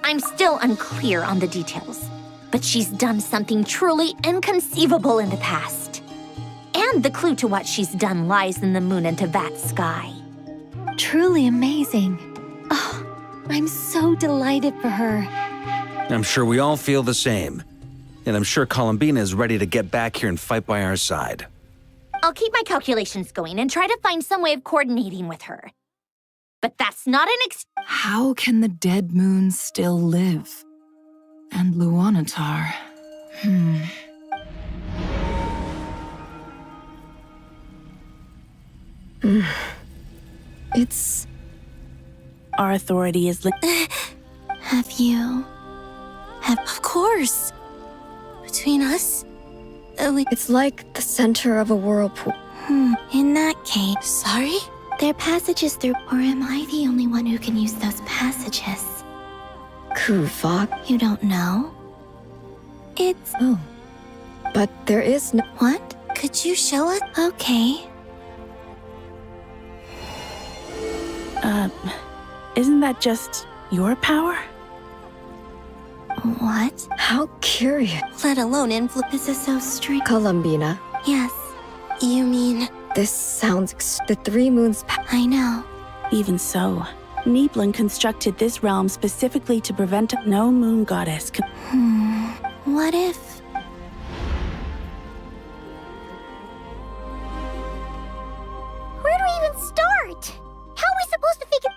I'm still unclear on the details, but she's done something truly inconceivable in the past. And the clue to what she's done lies in the moon and Teyvat's sky. Truly amazing. Oh, I'm so delighted for her. I'm sure we all feel the same. And I'm sure Columbina is ready to get back here and fight by our side. I'll keep my calculations going and try to find some way of coordinating with her. But that's not an How can the dead moon still live? And Luanatar... It's... Our authority is Have you... Of course. Between us, It's like the center of a whirlpool. In that case... Sorry? There are passages through... Or am I the only one who can use those passages? Kuvok? You don't know? It's... Oh. But there is no... What? Could you show us? Okay. Isn't that just your power? What? How curious. Let alone influence. This is so strange. Columbina. Yes. You mean... This sounds... The three moons... I know. Even so, Niblin constructed this realm specifically to prevent no moon goddess. What if... Where do we even start? How are we supposed to figure...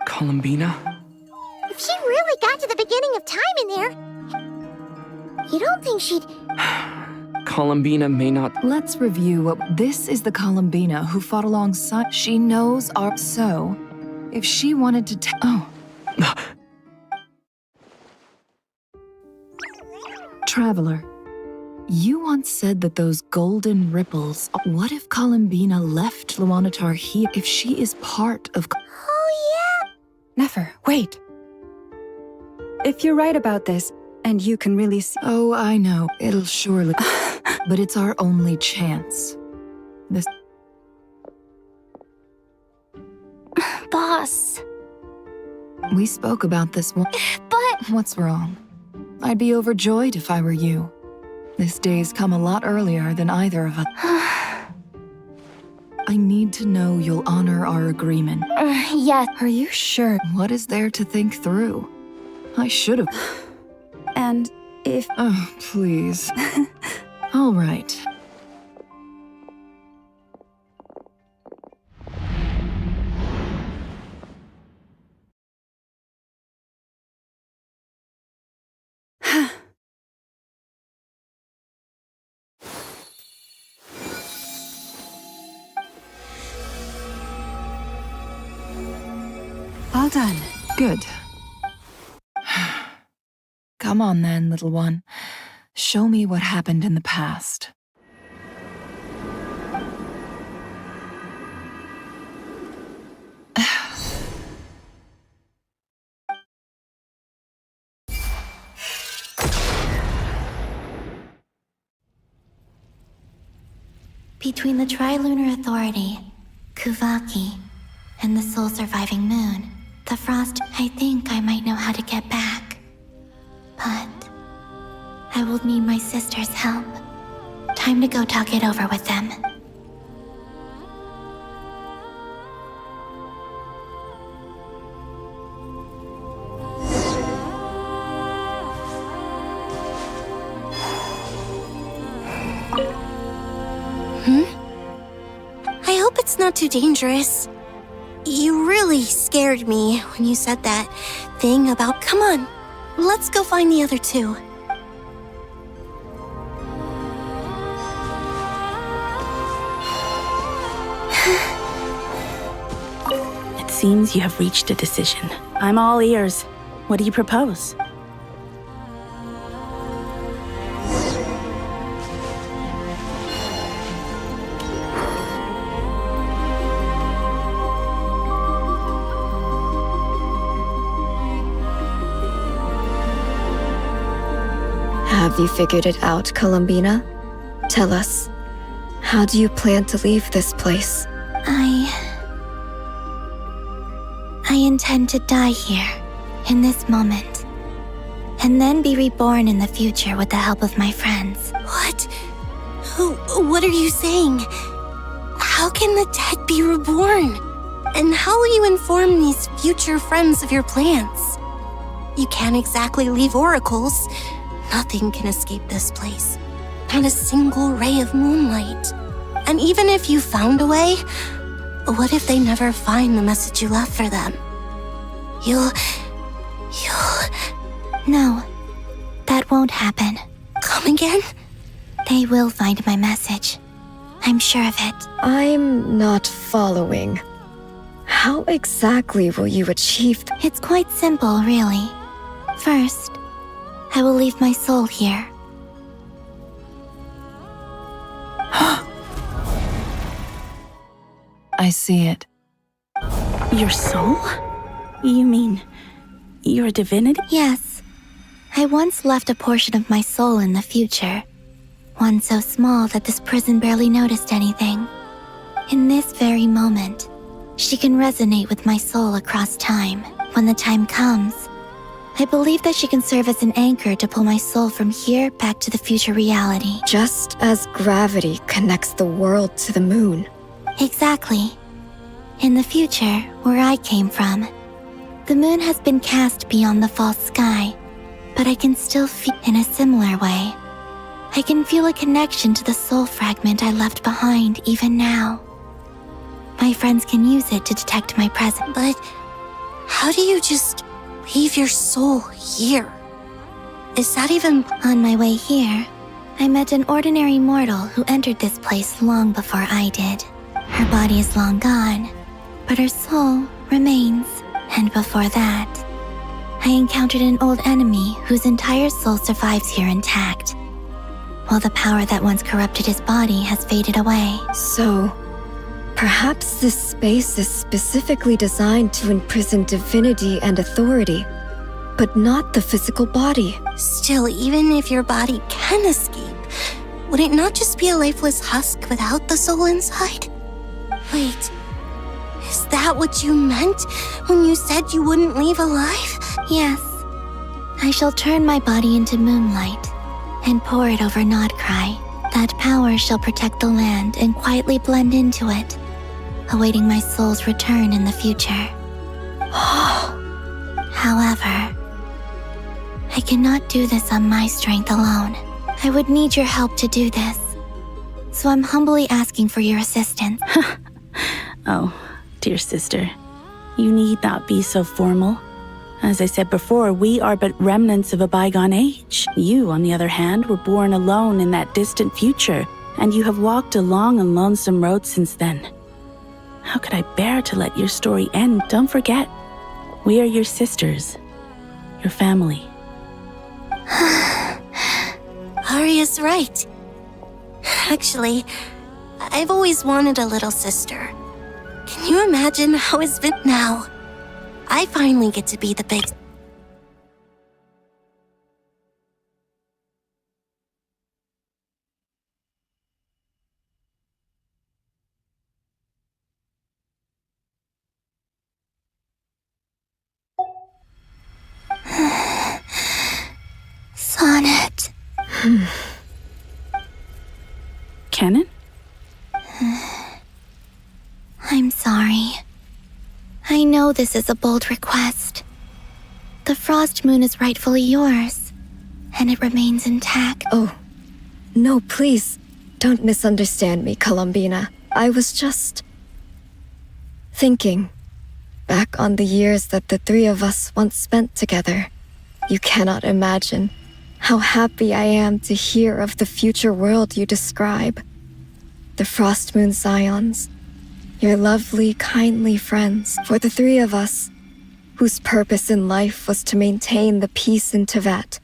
Columbina? If she really got to the beginning of time in there, you don't think she'd... Columbina may not... Let's review what... This is the Columbina who fought alongside... She knows our... So, if she wanted to Oh. Traveler, you once said that those golden ripples... What if Columbina left Luanatar here if she is part of... Oh, yeah! Nefer, wait. If you're right about this, and you can really see... Oh, I know. It'll surely... But it's our only chance. This... Boss. We spoke about this one. But... What's wrong? I'd be overjoyed if I were you. This day's come a lot earlier than either of us. I need to know you'll honor our agreement. Yes. Are you sure? What is there to think through? I should have... And if... Oh, please. All right. All done. Good. Come on then, little one. Show me what happened in the past. Between the Trilunar Authority, Kuvaki, and the sole surviving moon, the Frost, I think I might know how to get back. But I will need my sister's help. Time to go talk it over with them. I hope it's not too dangerous. You really scared me when you said that thing about... Come on, let's go find the other two. It seems you have reached a decision. I'm all ears. What do you propose? Have you figured it out, Columbina? Tell us, how do you plan to leave this place? I I intend to die here, in this moment, and then be reborn in the future with the help of my friends. What? What are you saying? How can the dead be reborn? And how will you inform these future friends of your plans? You can't exactly leave oracles. Nothing can escape this place. Not a single ray of moonlight. And even if you found a way, what if they never find the message you left for them? You'll... No, that won't happen. Come again? They will find my message. I'm sure of it. I'm not following. How exactly will you achieve It's quite simple, really. First, I will leave my soul here. I see it. Your soul? You mean you're a divinity? Yes, I once left a portion of my soul in the future. One so small that this prison barely noticed anything. In this very moment, she can resonate with my soul across time. When the time comes, I believe that she can serve as an anchor to pull my soul from here back to the future reality. just as gravity connects the world to the moon? Exactly. In the future, where I came from, the moon has been cast beyond the false sky, but I can still feel in a similar way. I can feel a connection to the soul fragment I left behind even now. My friends can use it to detect my presence. But how do you just leave your soul here? Is that even... On my way here, I met an ordinary mortal who entered this place long before I did. Her body is long gone, but her soul remains. And before that, I encountered an old enemy whose entire soul survives here intact, while the power that once corrupted his body has faded away. So, perhaps this space is specifically designed to imprison divinity and authority, but not the physical body. Still, even if your body can escape, would it not just be a lifeless husk without the soul inside? Wait, is that what you meant when you said you wouldn't leave alive? Yes, I shall turn my body into moonlight and pour it over Nodcry. That power shall protect the land and quietly blend into it, awaiting my soul's return in the future. However, I cannot do this on my strength alone. I would need your help to do this, so I'm humbly asking for your assistance. Oh, dear sister, you need not be so formal. As I said before, we are but remnants of a bygone age. You, on the other hand, were born alone in that distant future, and you have walked a long and lonesome road since then. How could I bear to let your story end? Don't forget, we are your sisters, your family. Arya's right. Actually, I've always wanted a little sister. Can you imagine how it's been now? I finally get to be the big... Sonnet. Canon? I'm sorry. I know this is a bold request. The Frost Moon is rightfully yours, and it remains intact. Oh, no, please, don't misunderstand me, Columbina. I was just thinking back on the years that the three of us once spent together. You cannot imagine how happy I am to hear of the future world you describe. The Frost Moon Scions, your lovely, kindly friends, for the three of us, whose purpose in life was to maintain the peace in Teyvat.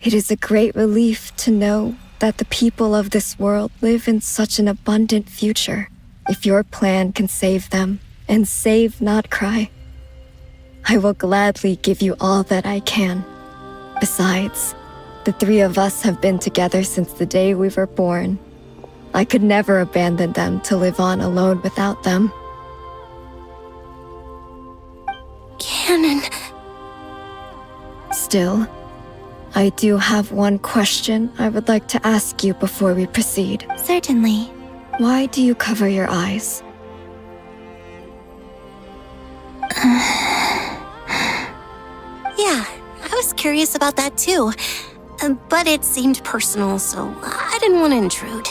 It is a great relief to know that the people of this world live in such an abundant future. If your plan can save them, and save Nodcry, I will gladly give you all that I can. Besides, the three of us have been together since the day we were born. I could never abandon them to live on alone without them. Still, I do have one question I would like to ask you before we proceed. Certainly. Why do you cover your eyes? Yeah, I was curious about that too. But it seemed personal, so I didn't want to intrude.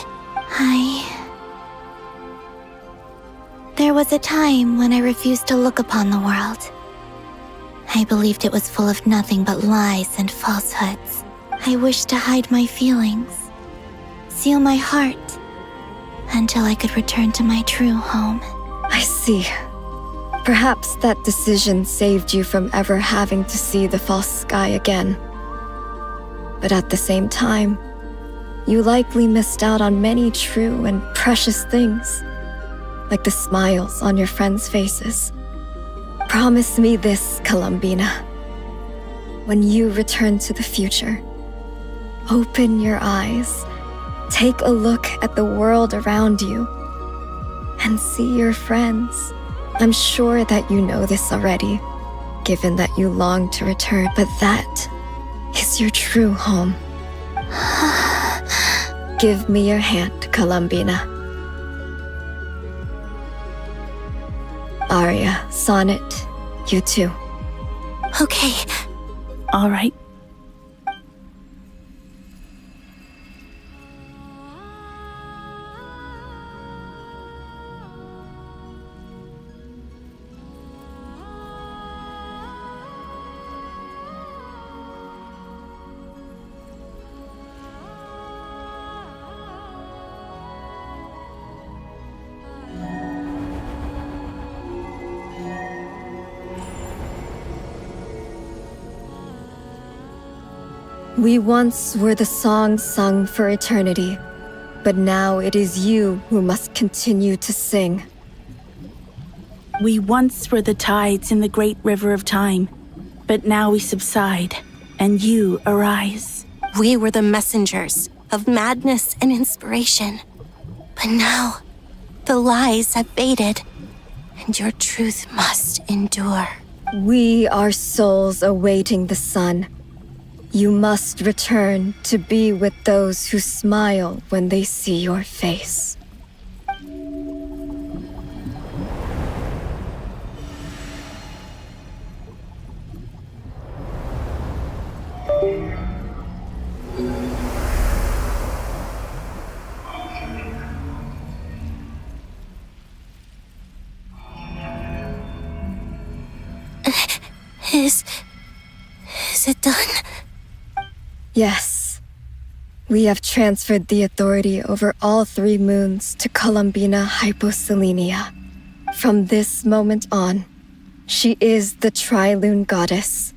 There was a time when I refused to look upon the world. I believed it was full of nothing but lies and falsehoods. I wished to hide my feelings, seal my heart, until I could return to my true home. I see. Perhaps that decision saved you from ever having to see the false sky again. But at the same time, you likely missed out on many true and precious things, like the smiles on your friends' faces. Promise me this, Columbina. When you return to the future, open your eyes, take a look at the world around you, and see your friends. I'm sure that you know this already, given that you long to return, but that is your true home. Give me your hand, Columbina. Aria, Sonnet, you too. Okay. All right. We once were the songs sung for eternity, but now it is you who must continue to sing. We once were the tides in the great river of time, but now we subside, and you arise. We were the messengers of madness and inspiration. But now, the lies have faded, and your truth must endure. We are souls awaiting the sun. You must return to be with those who smile when they see your face. Is it done? Yes. We have transferred the authority over all 3 moons to Columbina Hyposelenia. From this moment on, she is the Tri-Lune Goddess,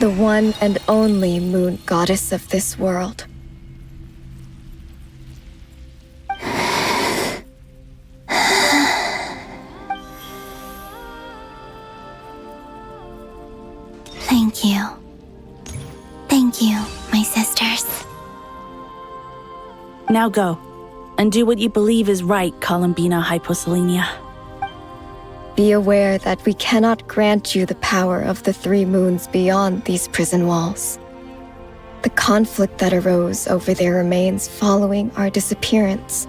the one and only moon goddess of this world. Thank you. Thank you, my sisters. Now go, and do what you believe is right, Columbina Hyposelenia. Be aware that we cannot grant you the power of the 3 moons beyond these prison walls. The conflict that arose over their remains following our disappearance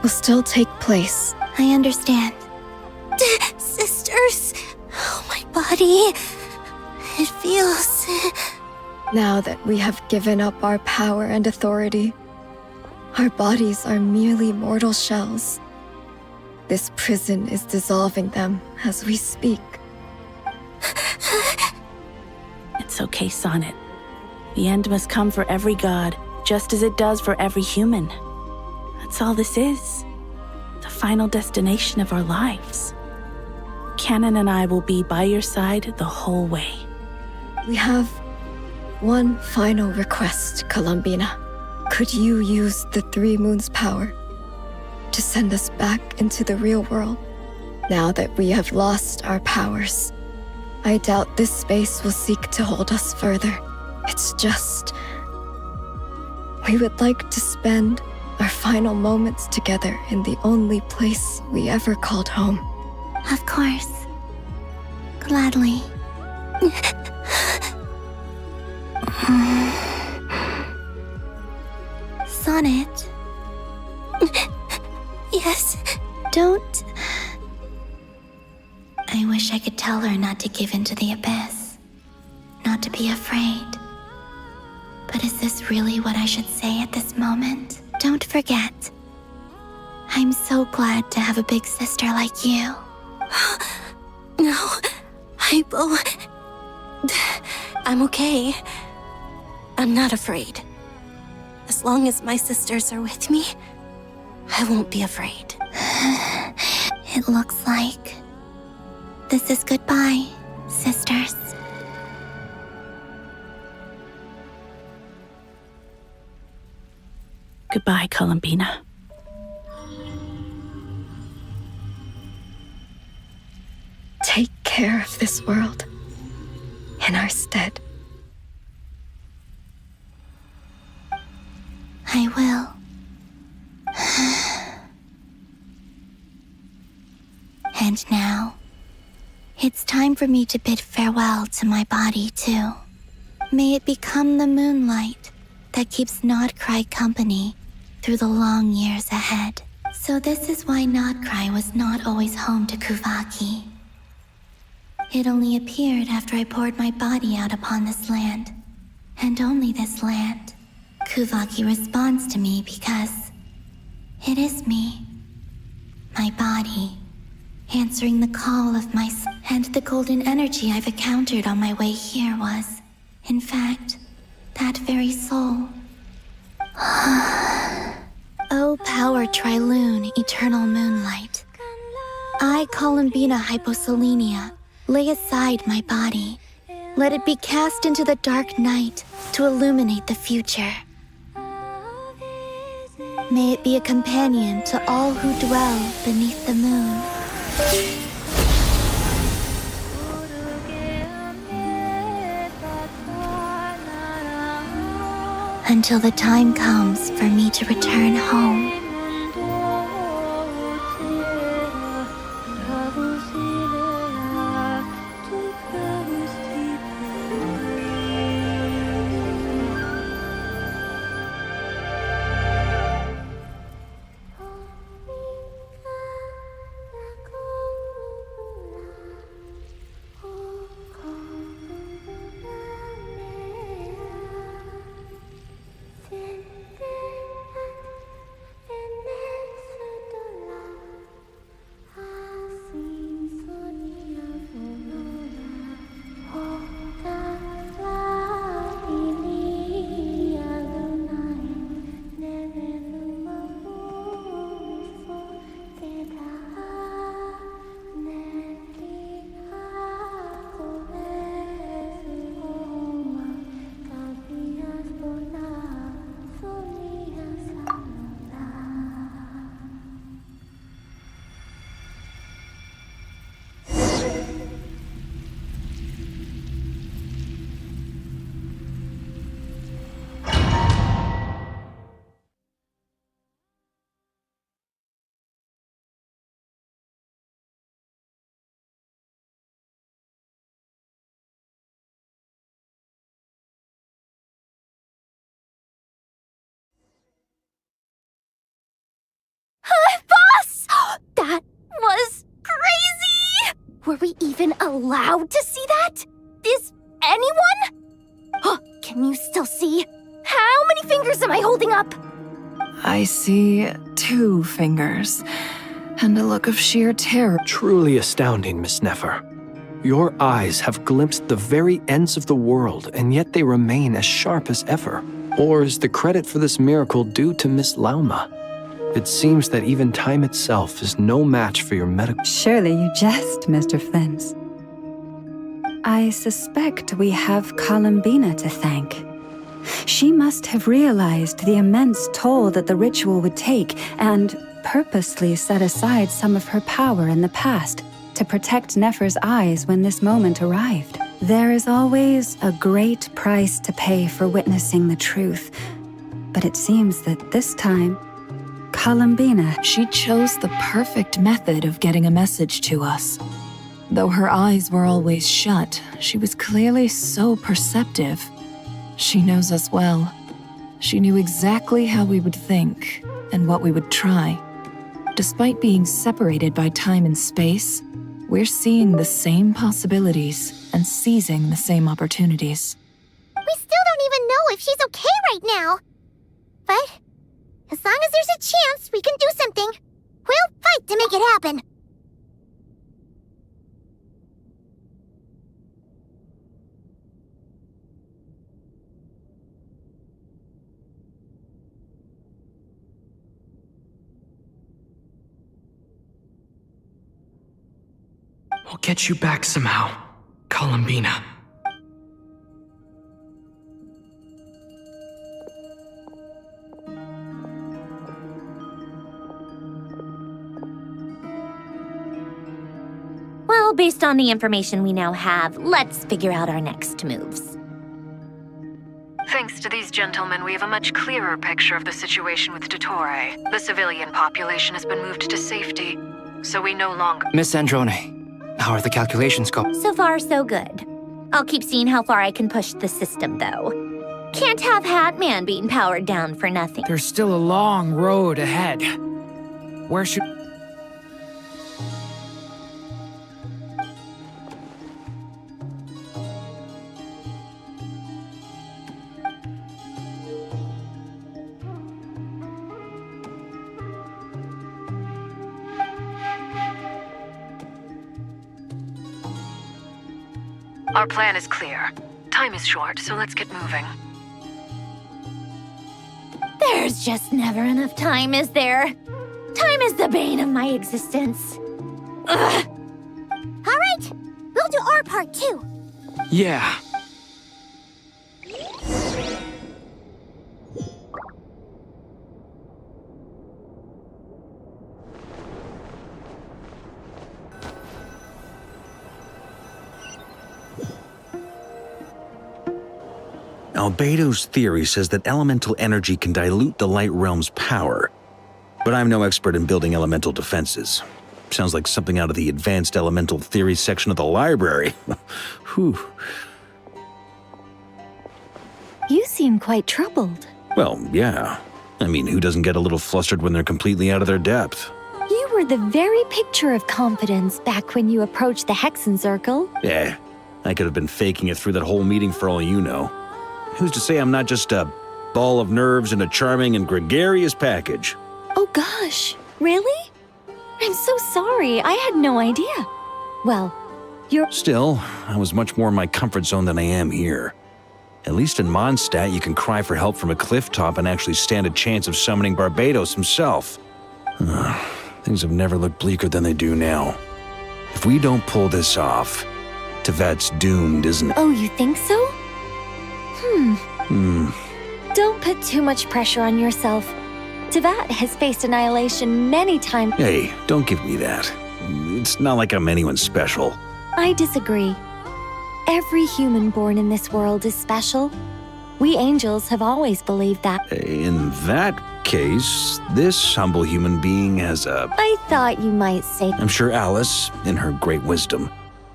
will still take place. I understand. Sisters, oh, my body. It feels... Now that we have given up our power and authority, our bodies are merely mortal shells. This prison is dissolving them as we speak. It's okay, Sonnet. The end must come for every god, just as it does for every human. That's all this is. The final destination of our lives. Canon and I will be by your side the whole way. We have one final request, Columbina. Could you use the 3 moons' power to send us back into the real world? Now that we have lost our powers, I doubt this space will seek to hold us further. It's just... we would like to spend our final moments together in the only place we ever called home. Of course. Gladly. Sonnet. Yes? Don't... I wish I could tell her not to give in to the abyss. Not to be afraid. But is this really what I should say at this moment? Don't forget. I'm so glad to have a big sister like you. No, I'm okay. I'm not afraid. As long as my sisters are with me, I won't be afraid. It looks like this is goodbye, sisters. Goodbye, Columbina. Take care of this world in our stead. I will. And now, it's time for me to bid farewell to my body, too. May it become the moonlight that keeps Nodcry company through the long years ahead. So this is why Nodcry was not always home to Kuvaki. It only appeared after I poured my body out upon this land, and only this land. Kuvaki responds to me because it is me, my body, answering the call of my and the golden energy I've encountered on my way here was, in fact, that very soul. O power Trilune, eternal moonlight. I, Columbina Hyposelenia, lay aside my body. Let it be cast into the dark night to illuminate the future. May it be a companion to all who dwell beneath the moon. Until the time comes for me to return home. Boss! That was crazy! Were we even allowed to see that? Is anyone? Can you still see? How many fingers am I holding up? I see 2 fingers, and a look of sheer terror. Truly astounding, Miss Nefer. Your eyes have glimpsed the very ends of the world, and yet they remain as sharp as ever. Or is the credit for this miracle due to Miss Lauma? It seems that even time itself is no match for your medical... Surely you jest, Mr. Flins. I suspect we have Columbina to thank. She must have realized the immense toll that the ritual would take and purposely set aside some of her power in the past to protect Nefer's eyes when this moment arrived. There is always a great price to pay for witnessing the truth, but it seems that this time, Columbina... She chose the perfect method of getting a message to us. Though her eyes were always shut, she was clearly so perceptive. She knows us well. She knew exactly how we would think and what we would try. Despite being separated by time and space, we're seeing the same possibilities and seizing the same opportunities. We still don't even know if she's okay right now. But as long as there's a chance we can do something, we'll fight to make it happen. We'll get you back somehow, Columbina. Well, based on the information we now have, let's figure out our next moves. Thanks to these gentlemen, we have a much clearer picture of the situation with Dottore. The civilian population has been moved to safety, so we no longer— Miss Androne, how are the calculations going? So far, so good. I'll keep seeing how far I can push the system, though. Can't have Hatman being powered down for nothing. There's still a long road ahead. Where should... Our plan is clear. Time is short, so let's get moving. There's just never enough time, is there? Time is the bane of my existence. Ugh. All right, we'll do our part too. Yeah. Albedo's theory says that elemental energy can dilute the light realm's power. But I'm no expert in building elemental defenses. Sounds like something out of the advanced elemental theory section of the library. Whew. You seem quite troubled. Well, yeah. I mean, who doesn't get a little flustered when they're completely out of their depth? You were the very picture of confidence back when you approached the Hexen Circle. Yeah, I could have been faking it through that whole meeting for all you know. Who's to say I'm not just a ball of nerves in a charming and gregarious package? Oh gosh, really? I'm so sorry, I had no idea. Well, you're— Still, I was much more in my comfort zone than I am here. At least in Mondstadt, you can cry for help from a cliff top and actually stand a chance of summoning Barbados himself. Things have never looked bleaker than they do now. If we don't pull this off, Teyvat's doomed, isn't it? Oh, you think so? Don't put too much pressure on yourself. Teyvat has faced annihilation many times. Hey, don't give me that. It's not like I'm anyone special. I disagree. Every human born in this world is special. We angels have always believed that. In that case, this humble human being has a... I thought you might say— I'm sure Alice, in her great wisdom,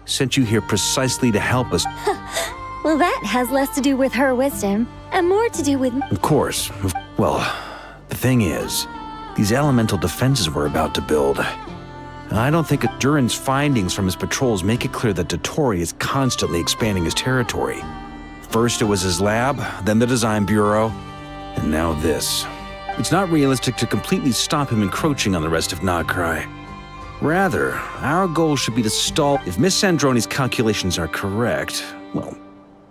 sent you here precisely to help us. Well, that has less to do with her wisdom and more to do with— Of course. Well, the thing is, these elemental defenses we're about to build, I don't think Duran's findings from his patrols make it clear that Dottore is constantly expanding his territory. First it was his lab, then the design bureau, and now this. It's not realistic to completely stop him encroaching on the rest of Nagcry. Rather, our goal should be to stall— If Miss Androni's calculations are correct, well,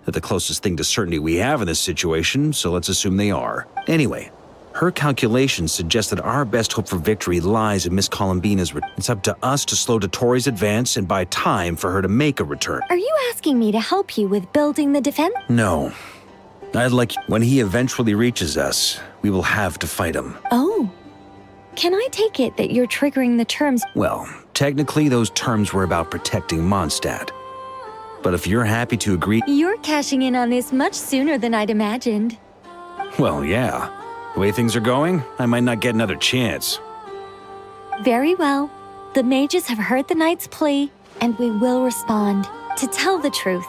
they're the closest thing to certainty we have in this situation, so let's assume they are. Anyway, her calculations suggest that our best hope for victory lies in Miss Columbina's return. It's up to us to slow Dottore's advance and buy time for her to make a return. Are you asking me to help you with building the defense? No. I'd like— When he eventually reaches us, we will have to fight him. Oh. Can I take it that you're triggering the terms— Well, technically those terms were about protecting Mondstadt. But if you're happy to agree— You're cashing in on this much sooner than I'd imagined. Well, yeah. The way things are going, I might not get another chance. Very well. The mages have heard the knight's plea, and we will respond. To tell the truth,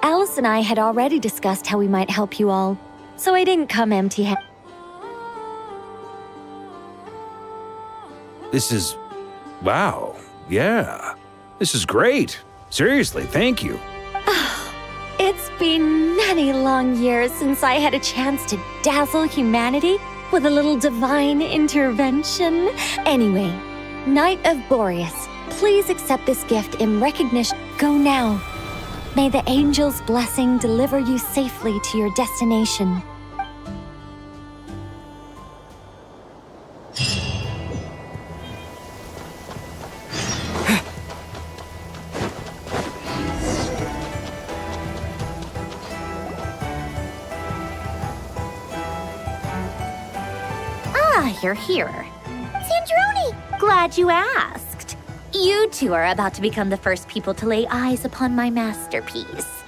Alice and I had already discussed how we might help you all, so I didn't come empty-handed. This is... wow. Yeah. This is great. Seriously, thank you. It's been many long years since I had a chance to dazzle humanity with a little divine intervention. Anyway, Knight of Boreas, please accept this gift in recognition. Go now. May the angel's blessing deliver you safely to your destination. You're here. Sandrone! Glad you asked. You two are about to become the first people to lay eyes upon my masterpiece.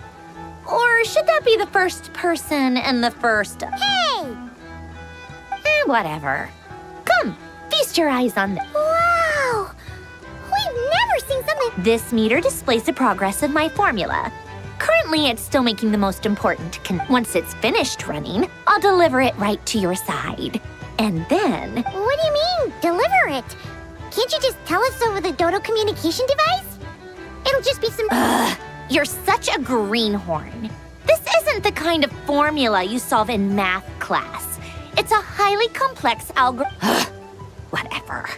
Or should that be the first person and the first... Hey! Whatever. Come, feast your eyes on this. Wow! We've never seen something... This meter displays the progress of my formula. Currently, it's still making the most important Once it's finished running, I'll deliver it right to your side. And then... What do you mean, deliver it? Can't you just tell us over the Dodo communication device? It'll just be some... You're such a greenhorn. This isn't the kind of formula you solve in math class. It's a highly complex Whatever.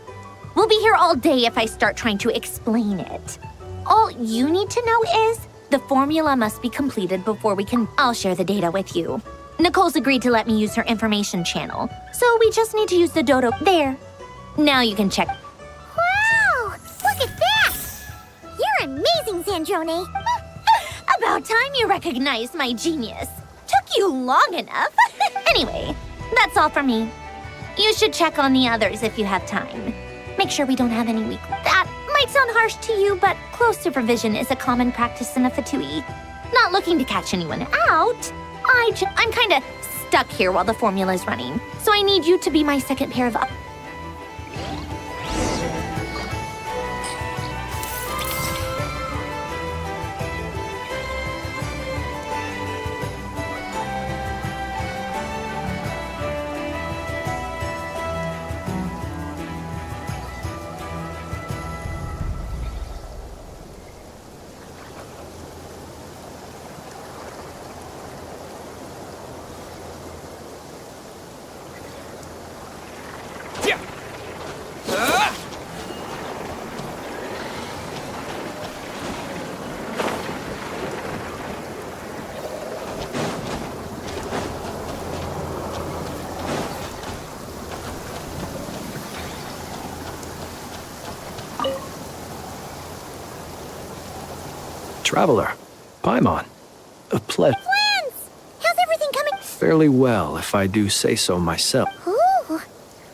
We'll be here all day if I start trying to explain it. All you need to know is the formula must be completed before we can... I'll share the data with you. Nicole's agreed to let me use her information channel, so we just need to use the Dodo. There. Now you can check. Wow! Look at that! You're amazing, Sandrone. About time you recognized my genius. Took you long enough. Anyway, that's all for me. You should check on the others if you have time. Make sure we don't have any weak... That might sound harsh to you, but close supervision is a common practice in a Fatui. Not looking to catch anyone out. I'm kind of stuck here while the formula's running, so I need you to be my second pair of... Traveler, Paimon, a pleasure. Friends! How's everything coming? Fairly well, if I do say so myself. Ooh,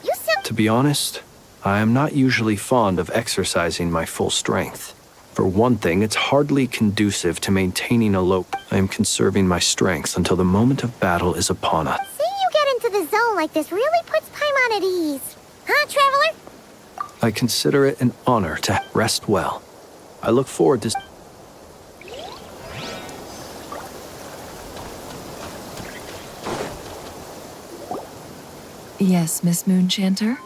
you sound... To be honest, I am not usually fond of exercising my full strength. For one thing, it's hardly conducive to maintaining a lope. I am conserving my strength until the moment of battle is upon us. Seeing you get into the zone like this really puts Paimon at ease. Huh, Traveler? I consider it an honor to rest well. I look forward to... Yes, Miss Moonchanter?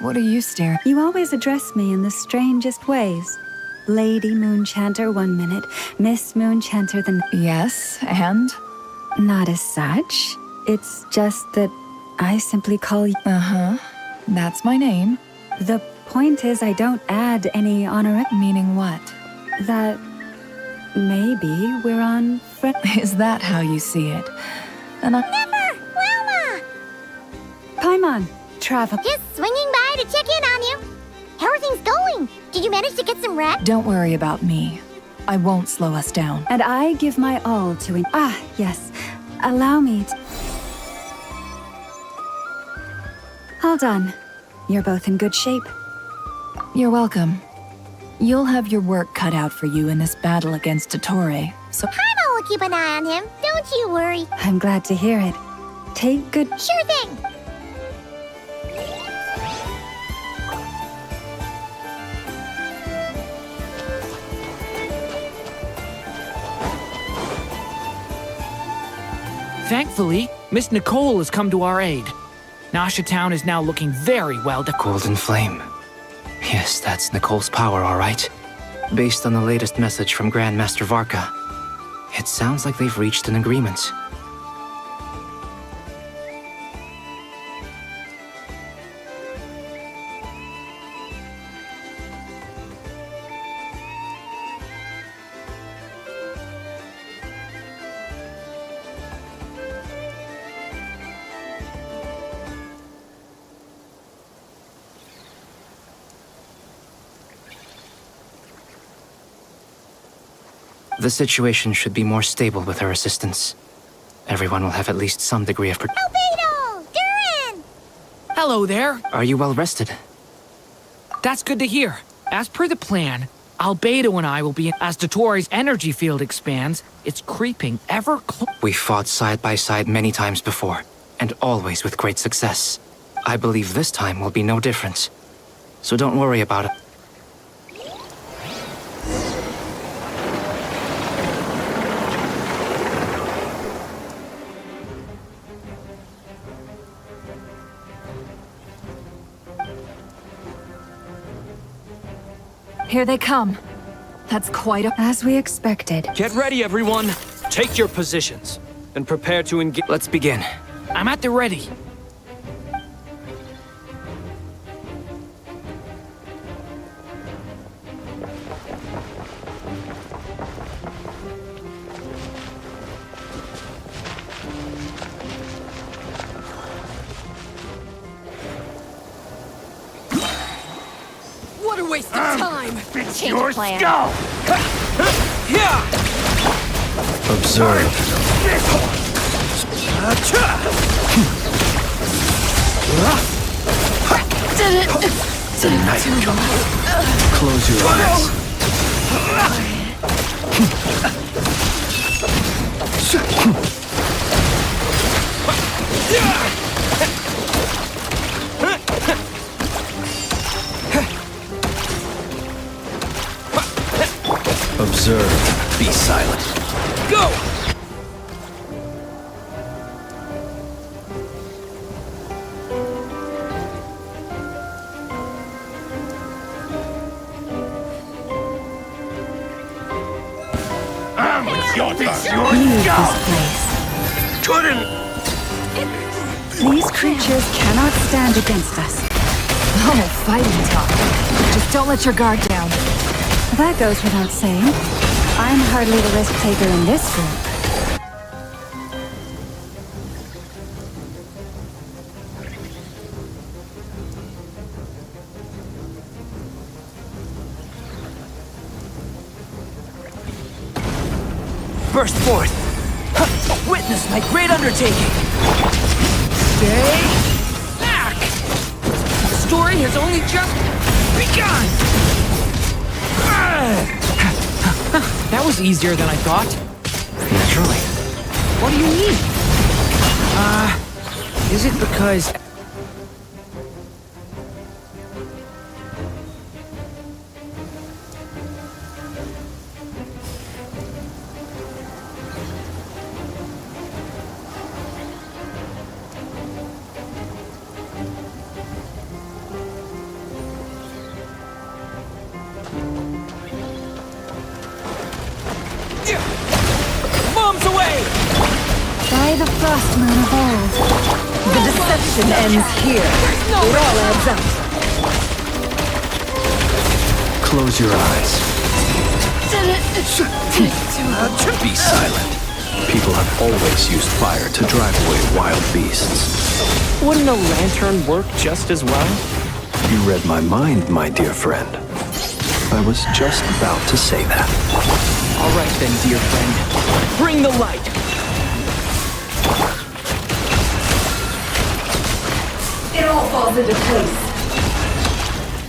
What are you staring? You always address me in the strangest ways. Lady Moonchanter 1 minute, Miss Moonchanter the next. Yes, and? Not as such. It's just that I simply call you... Uh-huh. That's my name. The point is I don't add any honor... Meaning what? That maybe we're on... Is that how you see it? And Never! Wilma! Paimon, travel... Just swinging by to check in on you. How are things going? Did you manage to get some rest? Don't worry about me. I won't slow us down. And I give my all to... yes. Allow me to... All done. You're both in good shape. You're welcome. You'll have your work cut out for you in this battle against Dottore, so... Paimon will keep an eye on him. Don't you worry. I'm glad to hear it. Take good... Sure thing. Thankfully, Miss Nicole has come to our aid. Nasha Town is now looking very well. Golden Flame. Yes, that's Nicole's power, all right. Based on the latest message from Grandmaster Varka, it sounds like they've reached an agreement. The situation should be more stable with her assistance. Everyone will have at least some degree of Albedo! Durin! Hello there. Are you well rested? That's good to hear. As per the plan, Albedo and I will be as Dotori's energy field expands, it's creeping ever closer. We fought side by side many times before, and always with great success. I believe this time will be no different. So don't worry about it. Here they come. That's quite a... As we expected. Get ready, everyone. Take your positions and prepare to engage. Let's begin. I'm at the ready. What a waste of time! Change plan. Observe. Close your eyes. Observe. Be silent. Go! Leave this place. These creatures cannot stand against us. Oh, fighting talk. Just don't let your guard down. That goes without saying. I'm hardly the risk taker in this group. Burst forth. Witness my great undertaking. Stay back. The story has only just begun. That was easier than I thought. Naturally. What do you mean? Is it because... Bombs away! By the frost moon of old. The deception ends here. It all adds up. Close your eyes. Be silent. People have always used fire to drive away wild beasts. Wouldn't a lantern work just as well? You read my mind, my dear friend. I was just about to say that. All right then, dear friend. Bring the light. It all falls into place.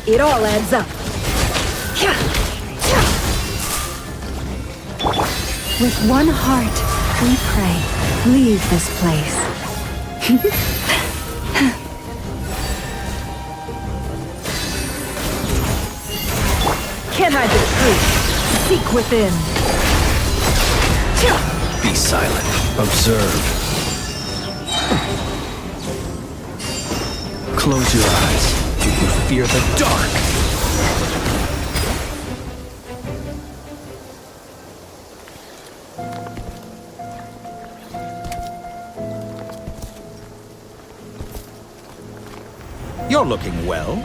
It all adds up. With one heart, we pray. Leave this place. Can't hide the truth. Seek within. Be silent. Observe. Close your eyes. Do you fear the dark? You're looking well.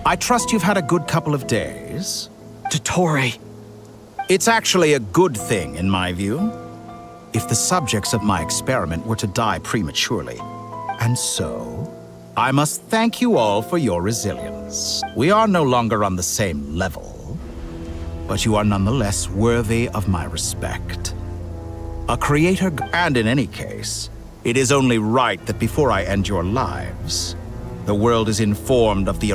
I trust you've had a good couple of days. Dottore. It's actually a good thing, in my view. If the subjects of my experiment were to die prematurely. And so, I must thank you all for your resilience. We are no longer on the same level, but you are nonetheless worthy of my respect. A creator, and in any case, it is only right that before I end your lives, the world is informed of the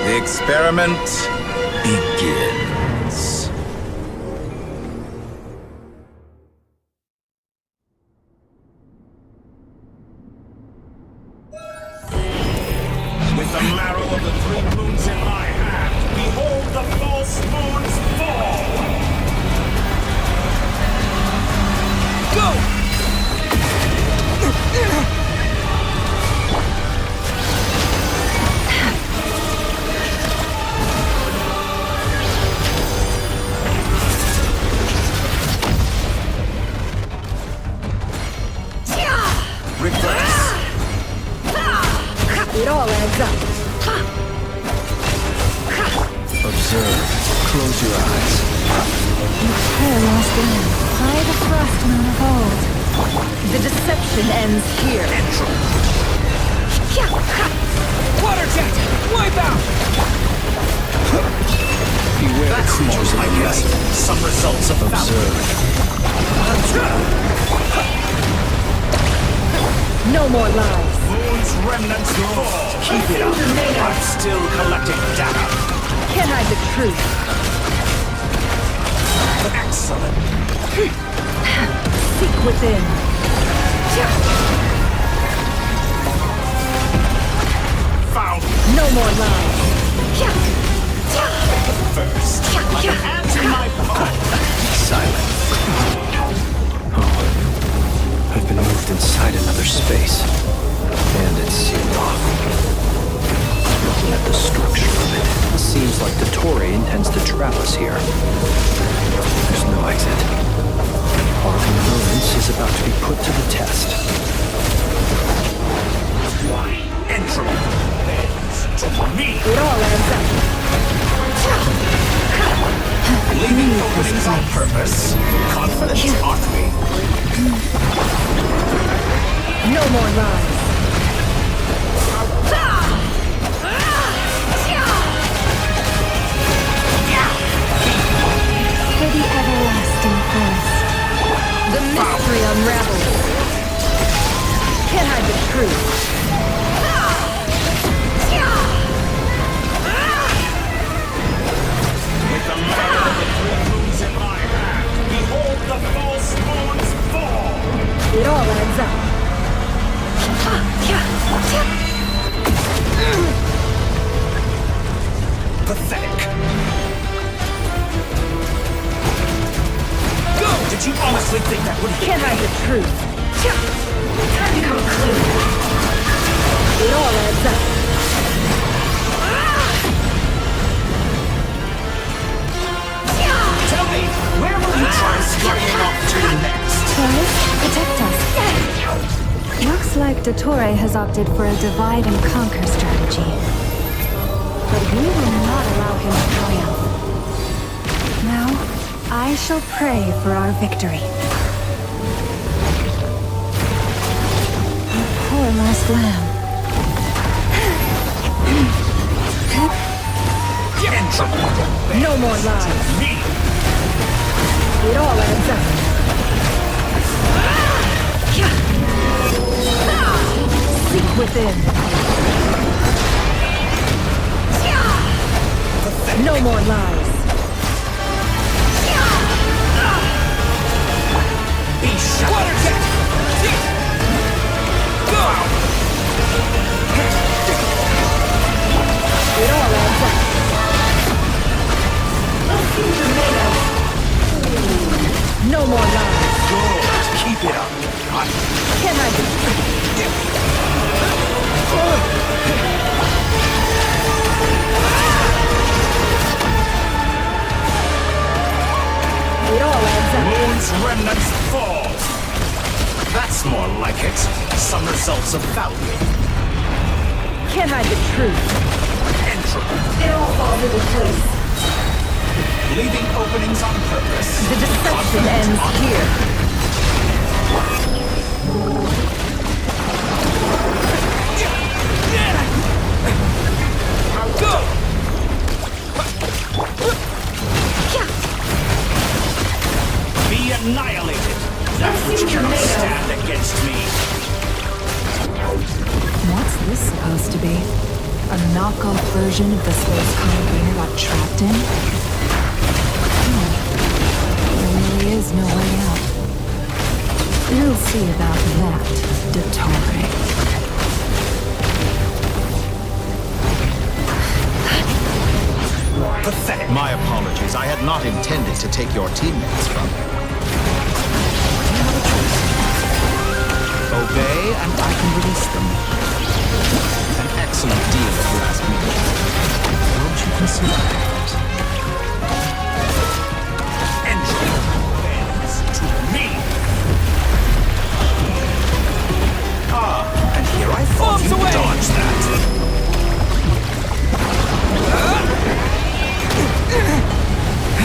The experiment begins. With the marrow of the 3 moons in my hand, behold the false moons fall! Go! It all adds up. Observe. Close your eyes. Prayer lost land, by the frost moon of old. The deception ends here. Water jet! Wipe out! Beware the That's creatures more in the like night. some results of Observe. No more lies. Moon's remnants fall. Keep it up. I'm still collecting data. Can't hide the truth. Excellent. Seek within. Found No more lies. first. Like an ant in my paw. Silent. Oh. I've been moved inside another space. And it's sealed off. Looking at the structure of it, seems like Dottore intends to trap us here. There's no exit. Our endurance is about to be put to the test. Entropy bends to me. It all adds up. Leaving openings on purpose. Confident, aren't we? No more lies. For the everlasting quest. The mystery unravels. Can't hide the truth. With the marrow of the 3 moons in my hand, behold the false moons fall! It all adds up. Pathetic. Go! Did you honestly think that would hit? Can't hide the truth. Time to come clean. It all adds up. Who's getting up to next? Taurus, protect us. Looks like Dottore has opted for a divide and conquer strategy. But we will not allow him to triumph. Now, I shall pray for our victory. Our poor last lamb. No more lies. It all adds up. Seek within. No more lies. Be shut. Water jet. Go. It all adds up. No more lies. Good. Keep it up. Can I be? It all adds up. Moon's remnants fall. That's more like it. Some results of value. Can't hide the truth. Entropy. It all falls into place. Leaving openings on purpose. The deception ends here. Go! Be annihilated. That which cannot stand against me. What's this supposed to be? A knockoff version of the space Columbina got trapped in? There really is no way out. We'll see about that, Dottore. Pathetic. My apologies. I had not intended to take your teammates from you. Obey, and I can release them. An excellent deal, if you ask me. Won't you consider that? Entropy bends to me. Ah, and here I thought you dodged that.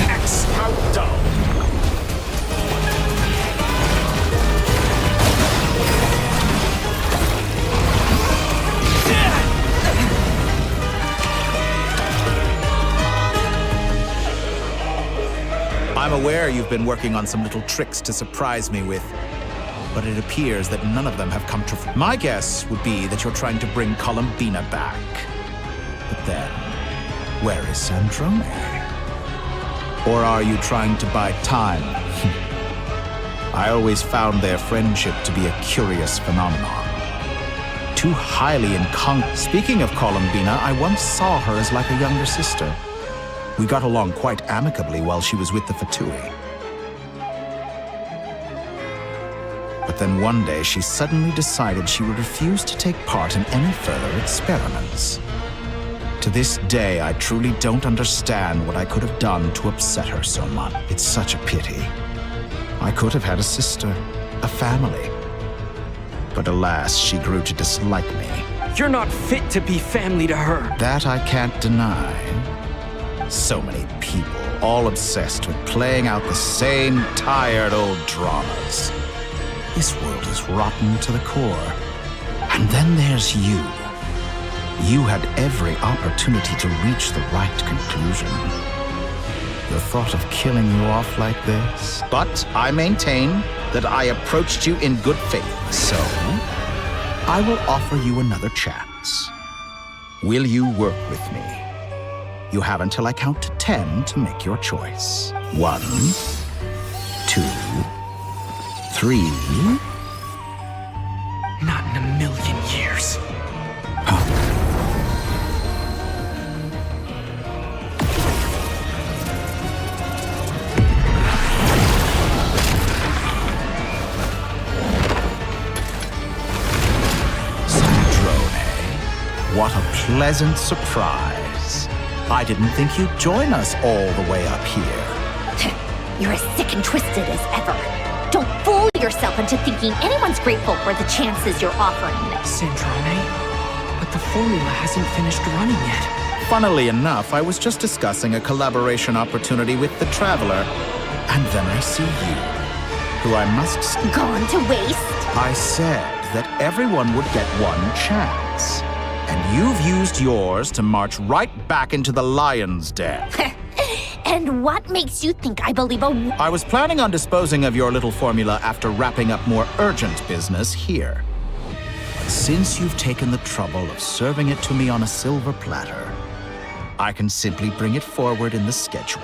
X, how dull. I'm aware you've been working on some little tricks to surprise me with, but it appears that none of them have come to fruition. My guess would be that you're trying to bring Columbina back. But then, where is Sandrone? Or are you trying to buy time? I always found their friendship to be a curious phenomenon. Too highly Speaking of Columbina, I once saw her as like a younger sister. We got along quite amicably while she was with the Fatui. But then one day she suddenly decided she would refuse to take part in any further experiments. To this day, I truly don't understand what I could have done to upset her so much. It's such a pity. I could have had a sister, a family. But alas, she grew to dislike me. You're not fit to be family to her. That I can't deny. So many people, all obsessed with playing out the same tired old dramas. This world is rotten to the core. And then there's you. You had every opportunity to reach the right conclusion. The thought of killing you off like this? But I maintain that I approached you in good faith, so I will offer you another chance. Will you work with me? You have until I count to 10 to make your choice. 1, 2, 3. Not in a million years. What a pleasant surprise. I didn't think you'd join us all the way up here. You're as sick and twisted as ever. Don't fool yourself into thinking anyone's grateful for the chances you're offering them. Sandrone? But the formula hasn't finished running yet. Funnily enough, I was just discussing a collaboration opportunity with the Traveler, and then I see you, who I must... Gone to waste? I said that everyone would get one chance, and you've used yours to march right back into the lion's den. And what makes you think I believe I was planning on disposing of your little formula after wrapping up more urgent business here. But since you've taken the trouble of serving it to me on a silver platter, I can simply bring it forward in the schedule.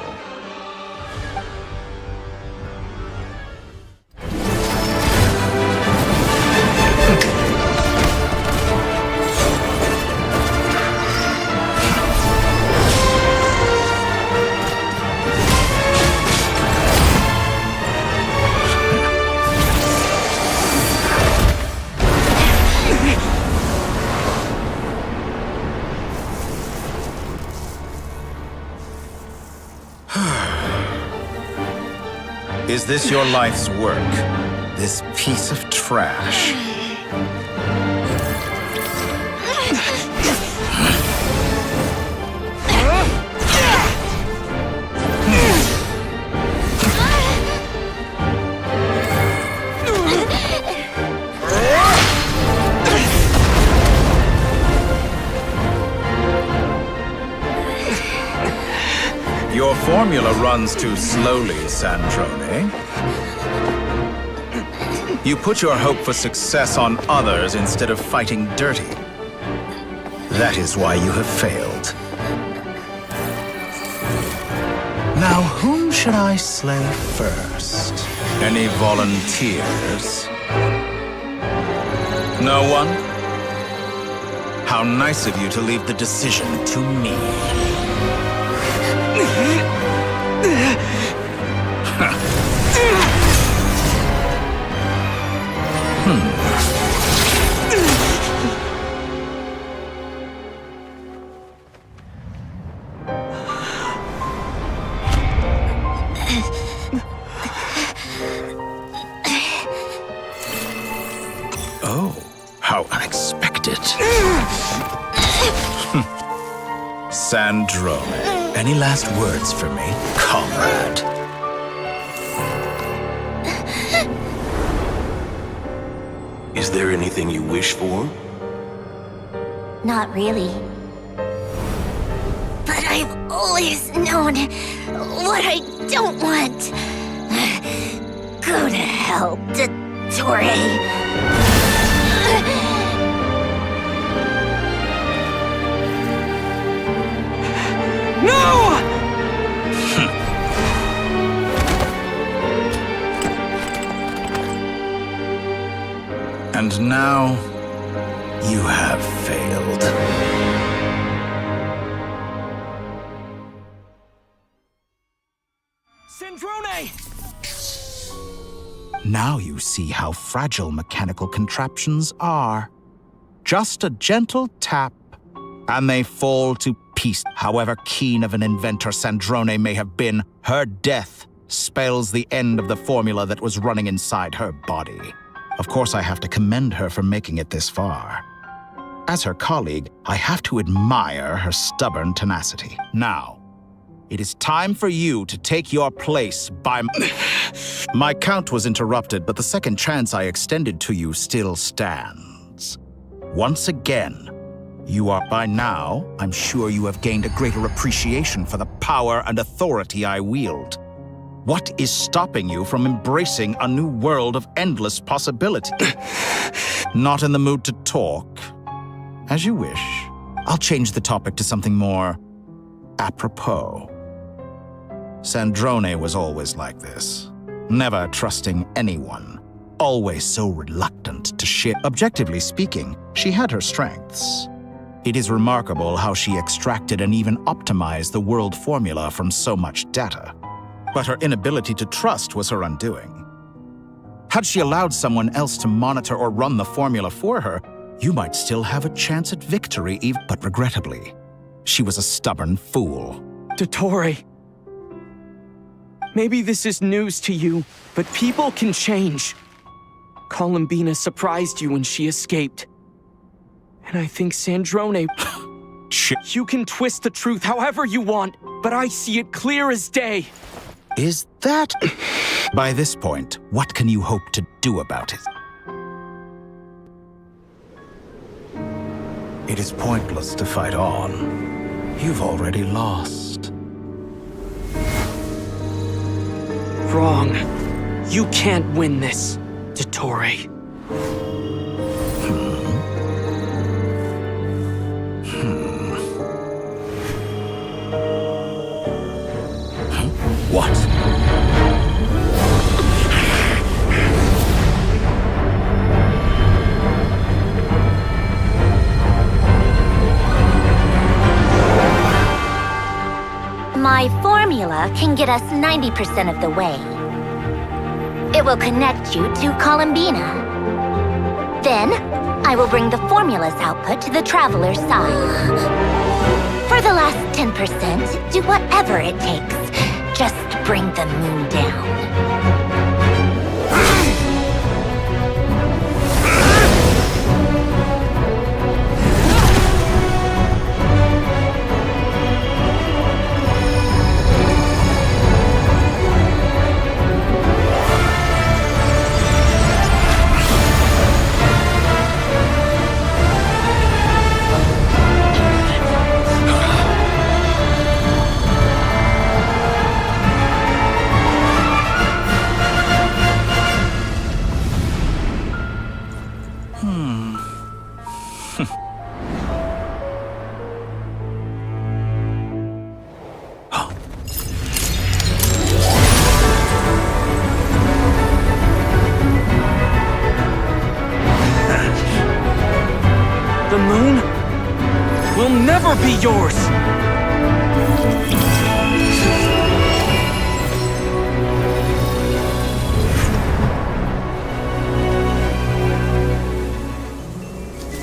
Is this your life's work? This piece of trash? Your formula runs too slowly, Sandrone. You put your hope for success on others instead of fighting dirty. That is why you have failed. Now, whom should I slay first? Any volunteers? No one? How nice of you to leave the decision to me. Oh, how unexpected. Sandrone, any last words for me, comrade? Is there anything you wish for? Not really. But I've always known what I don't want. Go to hell, Dottore. No! And now, you have failed. Sandrone! Now you see how fragile mechanical contraptions are. Just a gentle tap, and they fall to pieces. However keen of an inventor Sandrone may have been, her death spells the end of the formula that was running inside her body. Of course, I have to commend her for making it this far. As her colleague, I have to admire her stubborn tenacity. Now, it is time for you to take your place by... My count was interrupted, but the second chance I extended to you still stands. Once again, you are by now, I'm sure you have gained a greater appreciation for the power and authority I wield. What is stopping you from embracing a new world of endless possibility? Not in the mood to talk? As you wish. I'll change the topic to something more apropos. Sandrone was always like this. Never trusting anyone. Always so reluctant to share. Objectively speaking, she had her strengths. It is remarkable how she extracted and even optimized the world formula from so much data. But her inability to trust was her undoing. Had she allowed someone else to monitor or run the formula for her, you might still have a chance at victory, but regrettably, she was a stubborn fool. Dottore. Maybe this is news to you, but people can change. Columbina surprised you when she escaped. And I think Sandrone... You can twist the truth however you want, but I see it clear as day. Is that... By this point, what can you hope to do about it? It is pointless to fight on. You've already lost. Wrong. You can't win this, Dottore. What? My formula can get us 90% of the way. It will connect you to Columbina. Then, I will bring the formula's output to the Traveler's side. For the last 10%, do whatever it takes. Just bring the moon down. The moon will never be yours!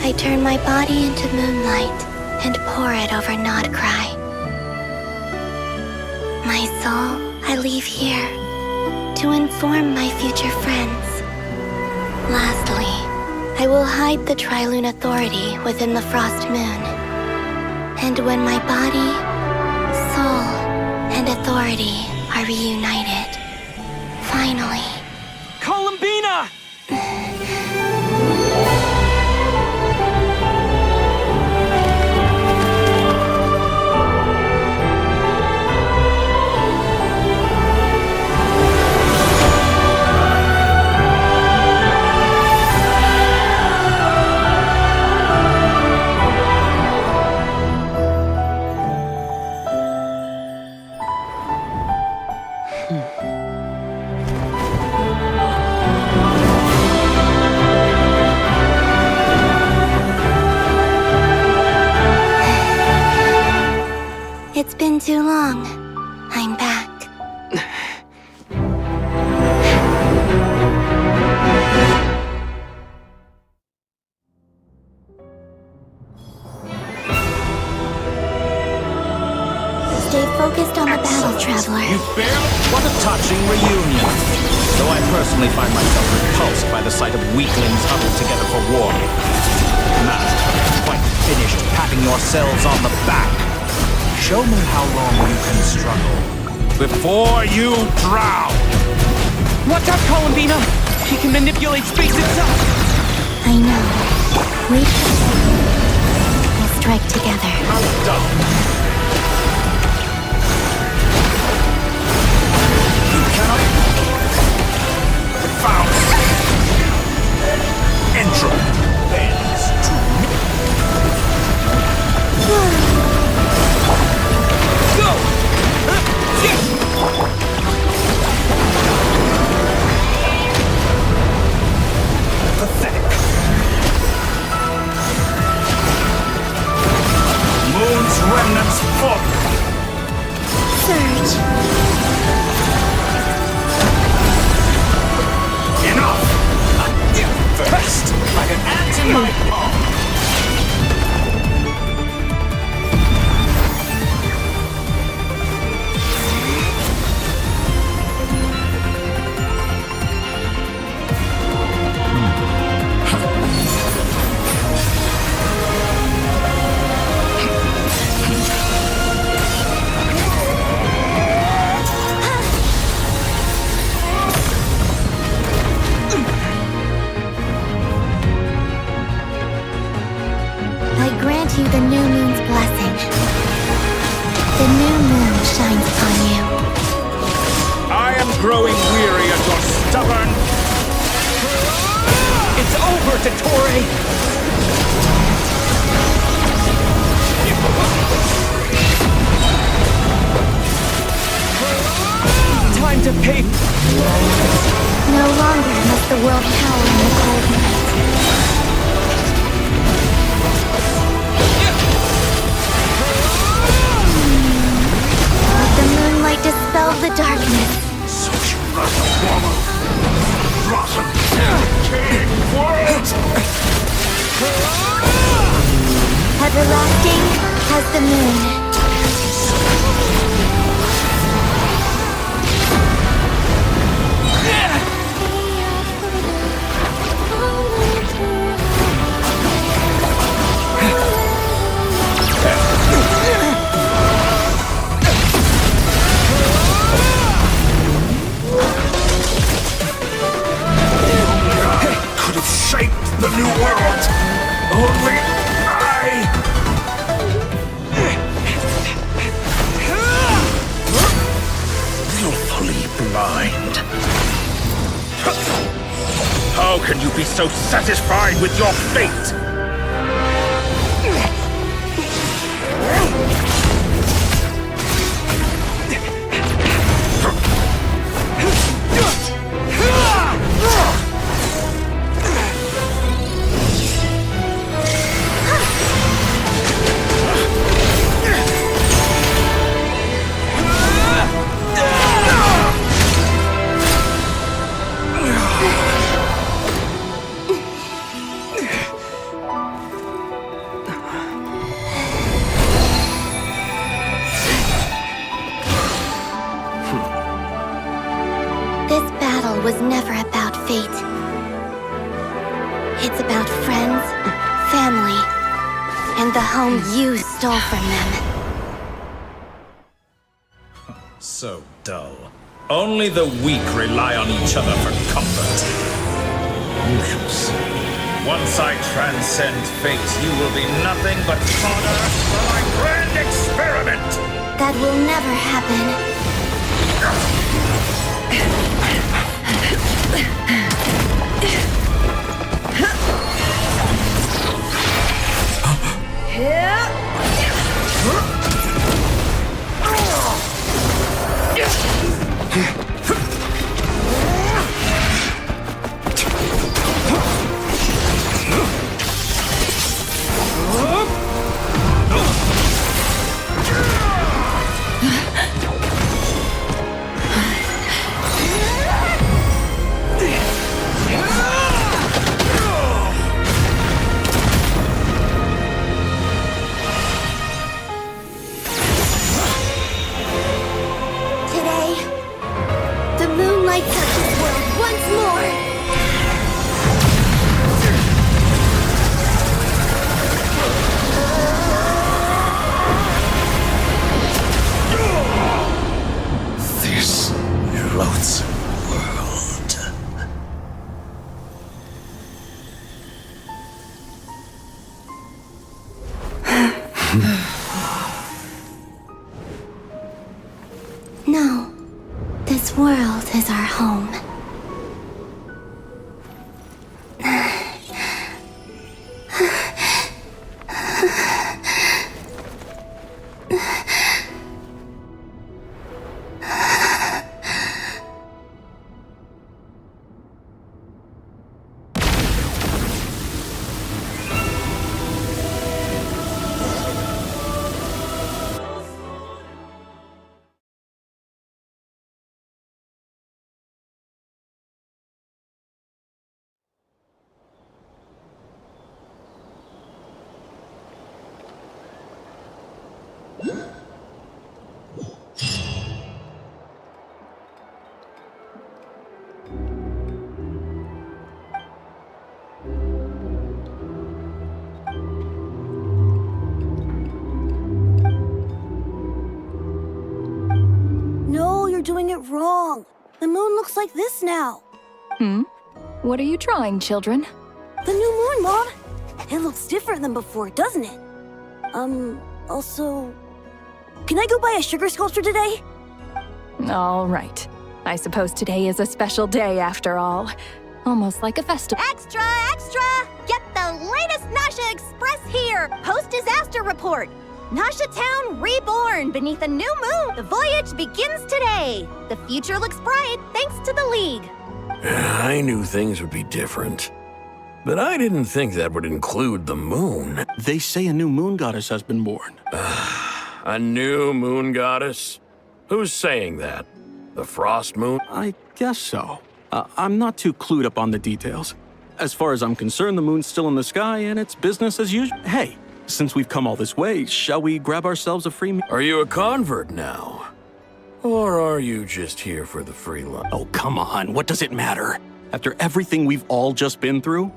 I turn my body into moonlight and pour it over Nodcry. My soul, I leave here to inform my future friends. Lastly, I will hide the Trilune Authority within the Frost Moon. And when my body, soul, and authority are reunited, finally... Columbina! It's been too long. I'm back. Stay focused on the battle, Traveler. You failed? What a touching reunion. Though I personally find myself repulsed by the sight of weaklings huddled together for war. Master, quite finished patting yourselves on the back. Show me how long you can struggle before you drown. Watch out, Columbina! He can manipulate space itself! I know. Wait. We'll strike together. I'm done. You cannot... Found. Intro. Ends to... Go! Pathetic. Moon's remnants fall. Surge. Enough! growing weary of your stubborn... It's over, Dottore! Time to pay... No longer must the world cower in the cold night. Let the moonlight dispel the darkness. Such rotten king world! Everlasting as the moon. Could have shaped the new world. Only I... Willfully blind. How can you be so satisfied with your fate? Was never about fate. It's about friends, family, and the home you stole from them. So dull. Only the weak rely on each other for comfort. Once I transcend fate, you will be nothing but fodder for my grand experiment! That will never happen. No, this world is our home. No, you're doing it wrong. The moon looks like this now. What are you drawing, children? The new moon, Mom! It looks different than before, doesn't it? Also... Can I go buy a sugar sculpture today? All right. I suppose today is a special day after all. Almost like a festival. Extra, extra! Get the latest Nasha Express here! Post-disaster report! Nasha Town reborn beneath a new moon! The voyage begins today! The future looks bright thanks to the League! I knew things would be different. But I didn't think that would include the moon. They say a new moon goddess has been born. A new moon goddess? Who's saying that? The Frost Moon? I guess so. I'm not too clued up on the details. As far as I'm concerned, the moon's still in the sky and it's business as usual. Hey, since we've come all this way, shall we grab ourselves a free meal? Are you a convert now? Or are you just here for the free lunch? Oh, come on. What does it matter? After everything we've all just been through?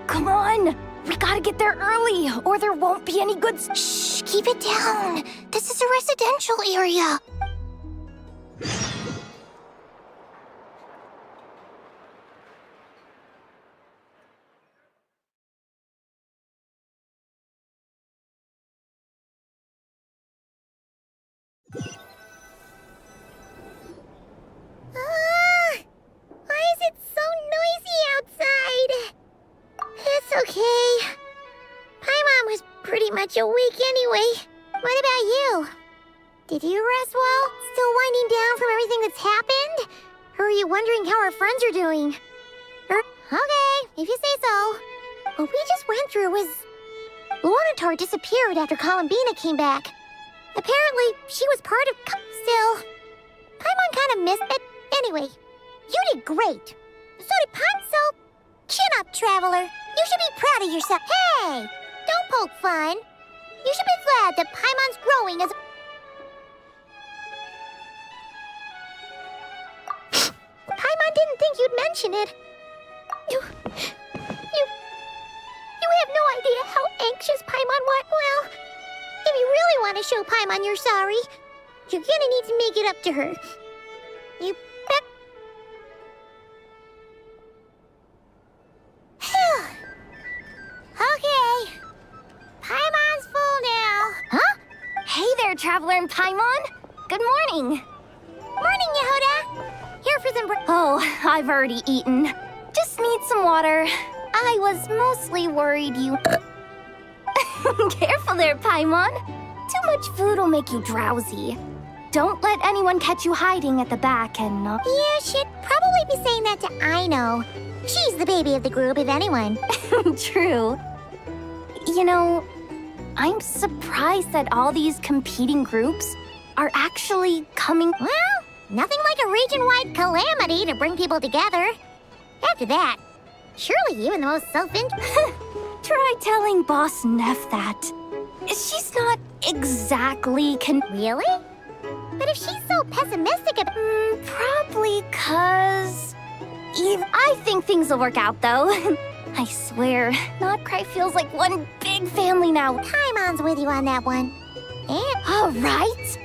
Come on! We gotta get there early, or there won't be any good. Shh, keep it down. This is a residential area. Why is it so noisy outside? It's okay. Paimon was pretty much awake anyway. What about you? Did you rest well? Still winding down from everything that's happened? Or are you wondering how our friends are doing? Okay, if you say so. What we just went through was... Luanatar disappeared after Columbina came back. Apparently, she was part of... Still, Paimon kind of missed it. Anyway, you did great. So did Paimon, so... Chin up, Traveler. You should be proud of yourself. Hey! Don't poke fun. You should be glad that Paimon's growing as... Paimon didn't think you'd mention it. You have no idea how anxious Paimon was. Well, if you really want to show Paimon you're sorry, you're gonna need to make it up to her. You bet. Okay. Paimon's full now. Huh? Hey there, Traveler and Paimon. Good morning. Morning, Yehuda. Here for some Oh, I've already eaten. Just need some water. I was mostly worried you... Careful there, Paimon. Too much food will make you drowsy. Don't let anyone catch you hiding at the back and... Yeah, she'd probably be saying that to Aino. She's the baby of the group, if anyone. True. You know, I'm surprised that all these competing groups are actually coming... Well, nothing like a region-wide calamity to bring people together. After that, surely even the most self-interested... Try telling Boss Neff that. She's not exactly Really? But if she's so pessimistic about... probably 'cause... I think things will work out, though. I swear, Notcry feels like one big family now. Paimon's with you on that one. And... All right.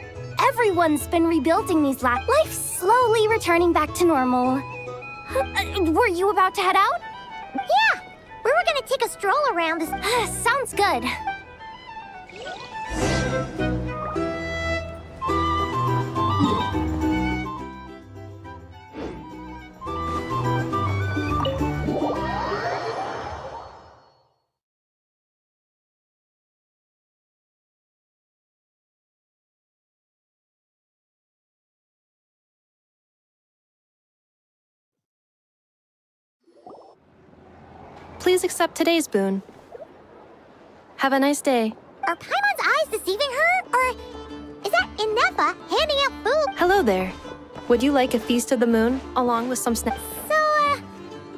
Everyone's been rebuilding these life's slowly returning back to normal. Were you about to head out? Yeah. We were gonna take a stroll around this... Sounds good. Please accept today's boon. Have a nice day. Are Paimon's eyes deceiving her? Or is that Inefa handing out food? Hello there. Would you like a feast of the moon, along with some snacks? So,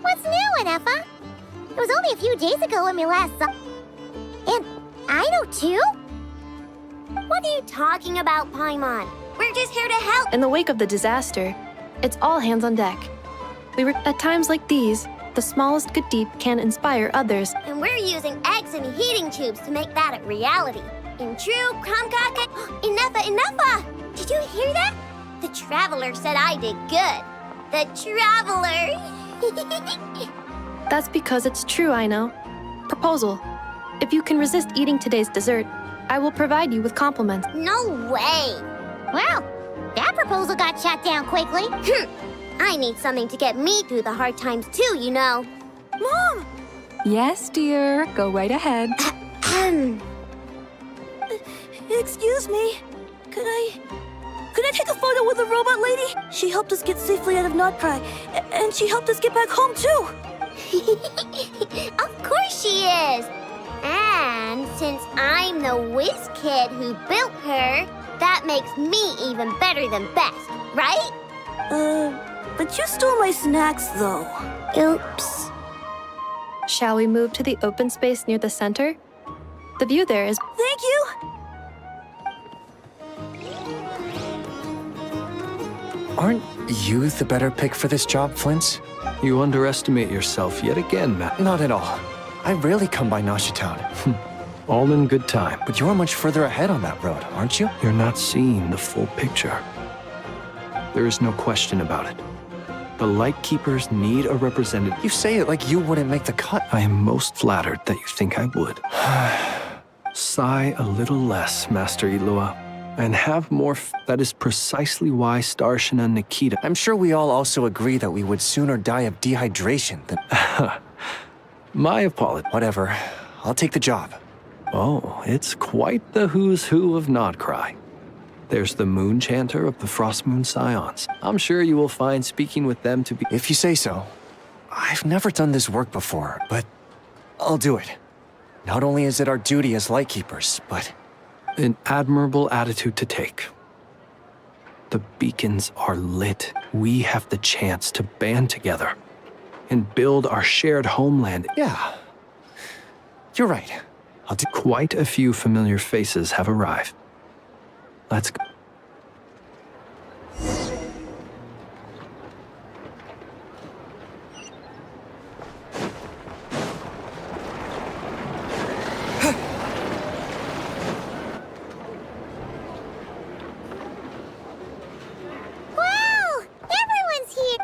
what's new, Inefa? It was only a few days ago when we last saw... And Aino, too? What are you talking about, Paimon? We're just here to help. In the wake of the disaster, it's all hands on deck. At times like these, the smallest good deed can inspire others. And we're using eggs and heating tubes to make that a reality. In true Kamkaka... Inefa! Did you hear that? The Traveler said I did good. The Traveler! That's because it's true, I know. Proposal. If you can resist eating today's dessert, I will provide you with compliments. No way! Well, that proposal got shot down quickly. I need something to get me through the hard times too, you know. Mom! Yes, dear. Go right ahead. Excuse me. Could I take a photo with the robot lady? She helped us get safely out of Notcry, and she helped us get back home too. Of course she is. And since I'm the whiz kid who built her, that makes me even better than best, right? But you stole my snacks though. Oops. Shall we move to the open space near the center? The view there is... Thank you! Aren't you the better pick for this job, Flint? You underestimate yourself yet again, Matt. Not at all. I rarely come by Nashi Town. All in good time. But you're much further ahead on that road, aren't you? You're not seeing the full picture. There is no question about it. The Lightkeepers need a representative. You say it like you wouldn't make the cut. I am most flattered that you think I would. Sigh a little less, Master Ilua, and have more that is precisely why Starshin and Nikita... I'm sure we all also agree that we would sooner die of dehydration than... My apologies. Whatever. I'll take the job. Oh, it's quite the who's who of Notcry. There's the Moon Chanter of the Frost Moon Scions. I'm sure you will find speaking with them to be... If you say so. I've never done this work before, but I'll do it. Not only is it our duty as Lightkeepers, but... An admirable attitude to take. The beacons are lit. We have the chance to band together and build our shared homeland. Yeah. You're right. I'll do... Quite a few familiar faces have arrived. Let's go.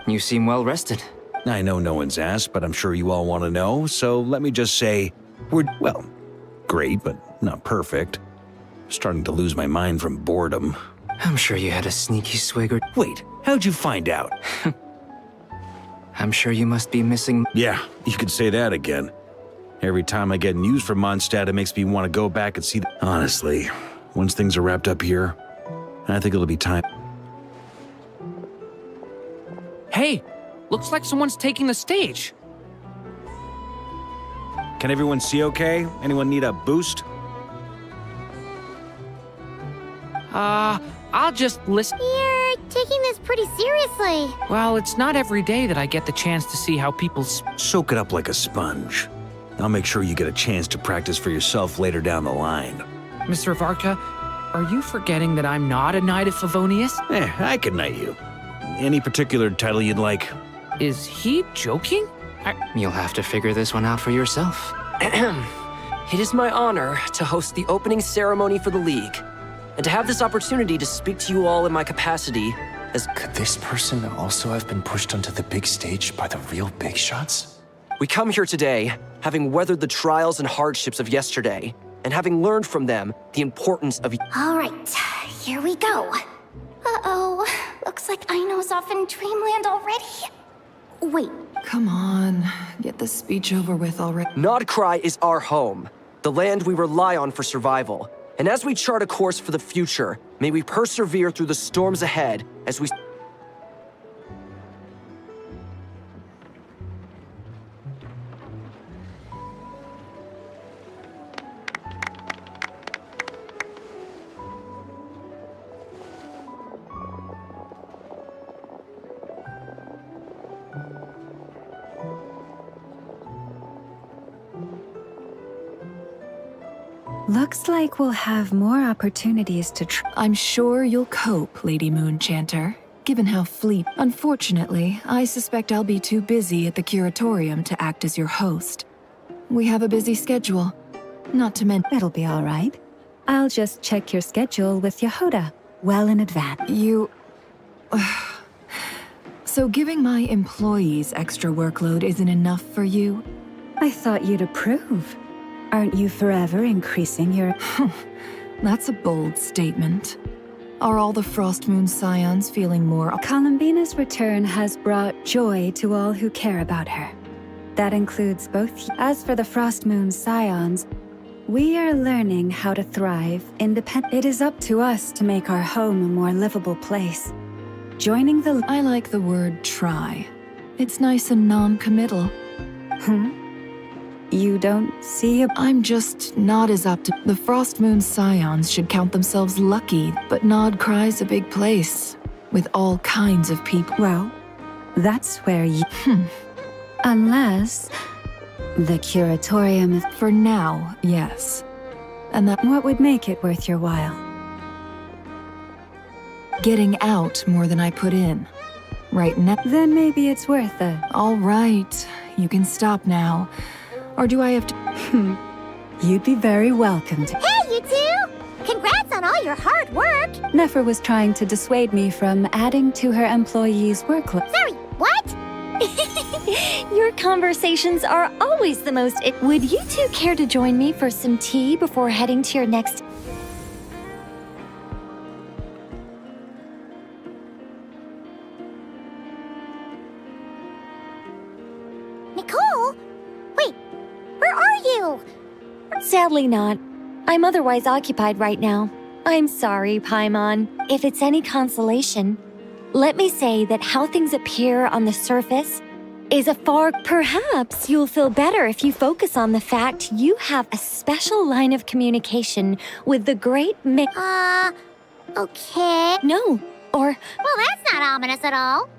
You seem well rested. I know no one's asked, but I'm sure you all want to know, so let me just say, we're, well, great, but not perfect. Starting to lose my mind from boredom. I'm sure you had a sneaky swig or... Wait, how'd you find out? I'm sure you must be missing... Yeah, you could say that again. Every time I get news from Mondstadt, it makes me want to go back and see the... Honestly, once things are wrapped up here, I think it'll be time... Hey, looks like someone's taking the stage. Can everyone see okay? Anyone need a boost? I'll just listen. You're taking this pretty seriously. Well, it's not every day that I get the chance to see how people soak it up like a sponge. I'll make sure you get a chance to practice for yourself later down the line. Mr. Varka, are you forgetting that I'm not a Knight of Favonius? I can knight you. Any particular title you'd like? Is he joking? You'll have to figure this one out for yourself. It is my honor to host the opening ceremony for the League, and to have this opportunity to speak to you all in my capacity as... Could this person also have been pushed onto the big stage by the real big shots? We come here today, having weathered the trials and hardships of yesterday, and having learned from them the importance of... All right, here we go. Uh-oh, looks like Aino's off in Dreamland already. Wait. Come on, get the speech over with already. Notcry is our home, the land we rely on for survival. And as we chart a course for the future, may we persevere through the storms ahead as we... Looks like we'll have more opportunities to I'm sure you'll cope, Lady Moon Chanter, given how fleet. Unfortunately, I suspect I'll be too busy at the Curatorium to act as your host. We have a busy schedule. Not to mention... It'll be all right. I'll just check your schedule with Yehuda well in advance. You... So giving my employees extra workload isn't enough for you? I thought you'd approve. Aren't you forever increasing your... That's a bold statement. Are all the Frost Moon Scions feeling more... Columbina's return has brought joy to all who care about her. That includes both. As for the Frost Moon Scions, we are learning how to thrive independently. It is up to us to make our home a more livable place. Joining the... I like the word try. It's nice and non-committal. You don't see a... I'm just not as up to... The Frost Moon Scions should count themselves lucky, but Nod Cry's a big place, with all kinds of people. Well, that's where you... Unless... the Curatorium is... For now, yes. And that... What would make it worth your while? Getting out more than I put in. Right now... Then maybe it's worth it. All right, you can stop now. Or do I have to... You'd be very welcome to... Hey, you two! Congrats on all your hard work! Nefer was trying to dissuade me from adding to her employees' workload. Sorry, what? Your conversations are always the most... Would you two care to join me for some tea before heading to your next... Nicole? Wait, where are you? Sadly not. I'm otherwise occupied right now. I'm sorry, Paimon. If it's any consolation, let me say that how things appear on the surface is a far... Perhaps you'll feel better if you focus on the fact you have a special line of communication with the great Okay. No, or... Well, that's not ominous at all.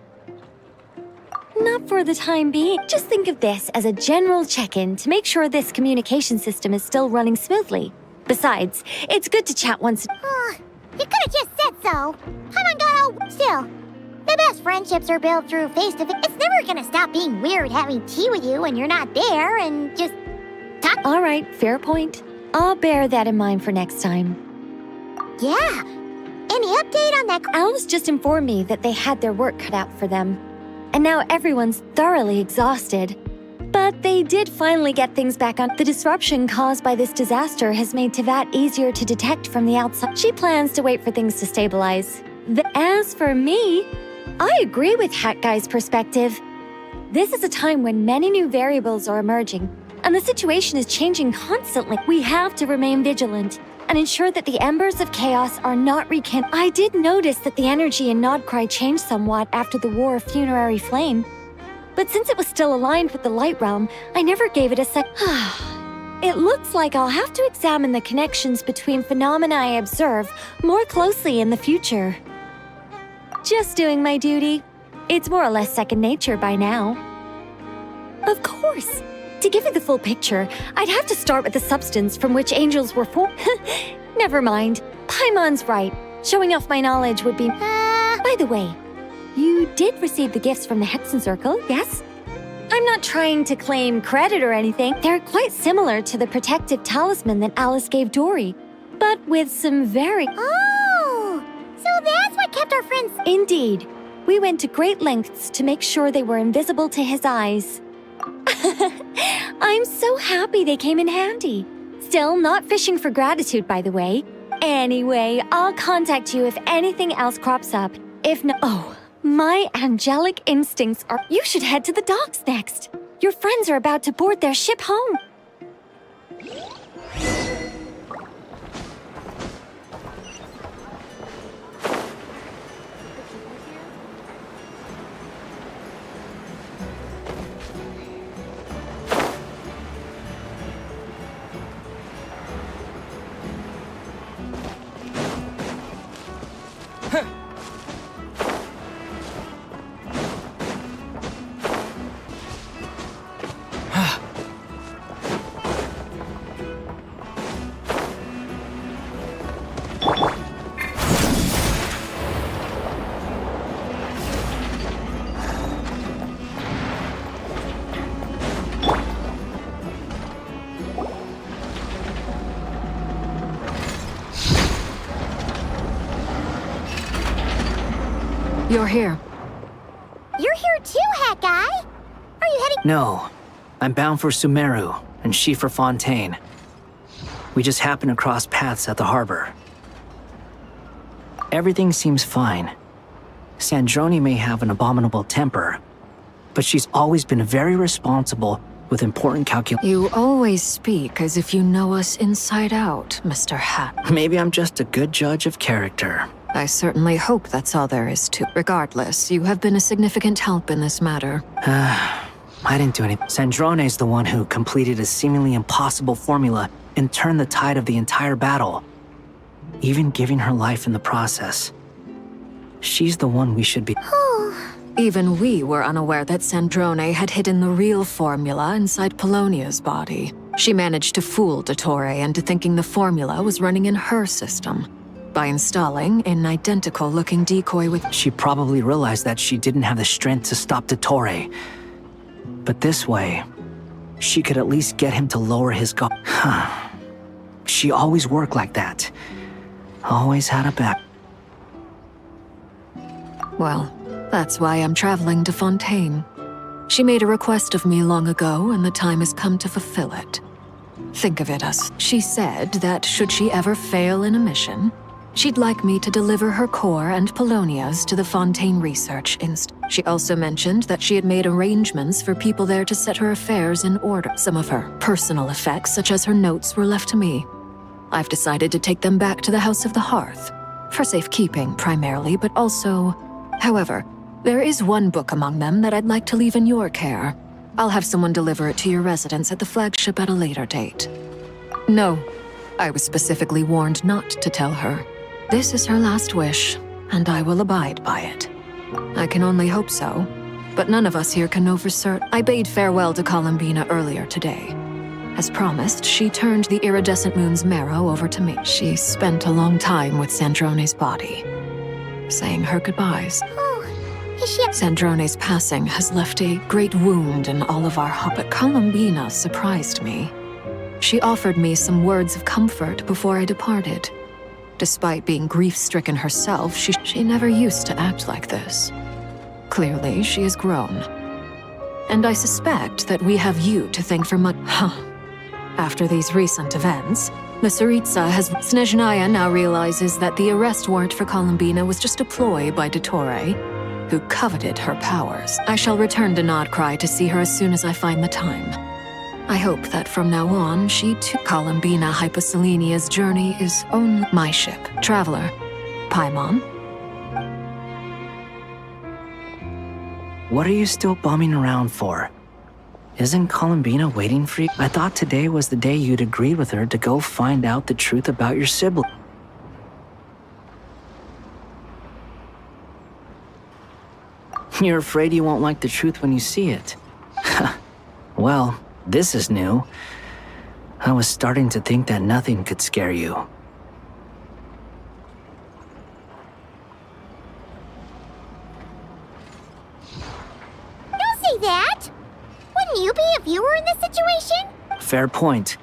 Not for the time being. Just think of this as a general check-in to make sure this communication system is still running smoothly. Besides, it's good to chat once... You could have just said so. Haven't got all... Still, the best friendships are built through face-to-face. It's never gonna stop being weird having tea with you when you're not there and just... talk. All right, fair point. I'll bear that in mind for next time. Yeah. Any update on that... Alice just informed me that they had their work cut out for them. And now everyone's thoroughly exhausted. But they did finally get things back on. The disruption caused by this disaster has made Teyvat easier to detect from the outside. She plans to wait for things to stabilize. As for me, I agree with Hat Guy's perspective. This is a time when many new variables are emerging, and the situation is changing constantly. We have to remain vigilant and ensure that the embers of chaos are not rekindled. I did notice that the energy in Nodcry changed somewhat after the War of Funerary Flame. But since it was still aligned with the Light Realm, I never gave it a sec. It looks like I'll have to examine the connections between phenomena I observe more closely in the future. Just doing my duty. It's more or less second nature by now. Of course. To give you the full picture, I'd have to start with the substance from which angels were formed. Never mind. Paimon's right. Showing off my knowledge would be... By the way, you did receive the gifts from the Hexen Circle, yes? I'm not trying to claim credit or anything. They're quite similar to the protective talisman that Alice gave Dory, but with some very... Oh! So that's what kept our friends... Indeed. We went to great lengths to make sure they were invisible to his eyes. I'm so happy they came in handy. Still, not fishing for gratitude, by the way. Anyway, I'll contact you if anything else crops up. If not... Oh, my angelic instincts are... You should head to the docks next. Your friends are about to board their ship home. You're here. You're here too, Hat Guy. Are you heading... No. I'm bound for Sumeru, and she for Fontaine. We just happened to cross paths at the harbor. Everything seems fine. Sandrone may have an abominable temper, but she's always been very responsible with important calculations. You always speak as if you know us inside out, Mr. Hat. Maybe I'm just a good judge of character. I certainly hope that's all there is to. Regardless, you have been a significant help in this matter. I didn't do anything. Sandrone's the one who completed a seemingly impossible formula and turned the tide of the entire battle, even giving her life in the process. She's the one we should be. Even we were unaware that Sandrone had hidden the real formula inside Polonia's body. She managed to fool Dottore into thinking the formula was running in her system by installing an identical-looking decoy with... She probably realized that she didn't have the strength to stop Dottore. But this way, she could at least get him to lower his guard. She always worked like that. Always had a back. Well, that's why I'm traveling to Fontaine. She made a request of me long ago, and the time has come to fulfill it. Think of it as she said that should she ever fail in a mission, she'd like me to deliver her core and Polonia's to the Fontaine Research Institute. She also mentioned that she had made arrangements for people there to set her affairs in order. Some of her personal effects, such as her notes, were left to me. I've decided to take them back to the House of the Hearth, for safekeeping primarily, but also... However, there is one book among them that I'd like to leave in your care. I'll have someone deliver it to your residence at the flagship at a later date. No, I was specifically warned not to tell her. This is her last wish, and I will abide by it. I can only hope so, but none of us here can know for certain. I bade farewell to Columbina earlier today. As promised, she turned the iridescent moon's marrow over to me. She spent a long time with Sandrone's body, saying her goodbyes. Is she... Sandrone's passing has left a great wound in all of our hearts. But Columbina surprised me. She offered me some words of comfort before I departed. Despite being grief-stricken herself, she never used to act like this. Clearly, she has grown. And I suspect that we have you to thank for much... After these recent events, the Tsaritsa has... Snezhnaya now realizes that the arrest warrant for Columbina was just a ploy by Dottore, who coveted her powers. I shall return to Nodcry to see her as soon as I find the time. I hope that from now on, she too... Columbina Hyposelenia's journey is only my ship. Traveler, Paimon. What are you still bumming around for? Isn't Columbina waiting for you? I thought today was the day you'd agreed with her to go find out the truth about your sibling. You're afraid you won't like the truth when you see it. Well, this is new. I was starting to think that nothing could scare you. Don't say that! Wouldn't you be if you were in this situation? Fair point.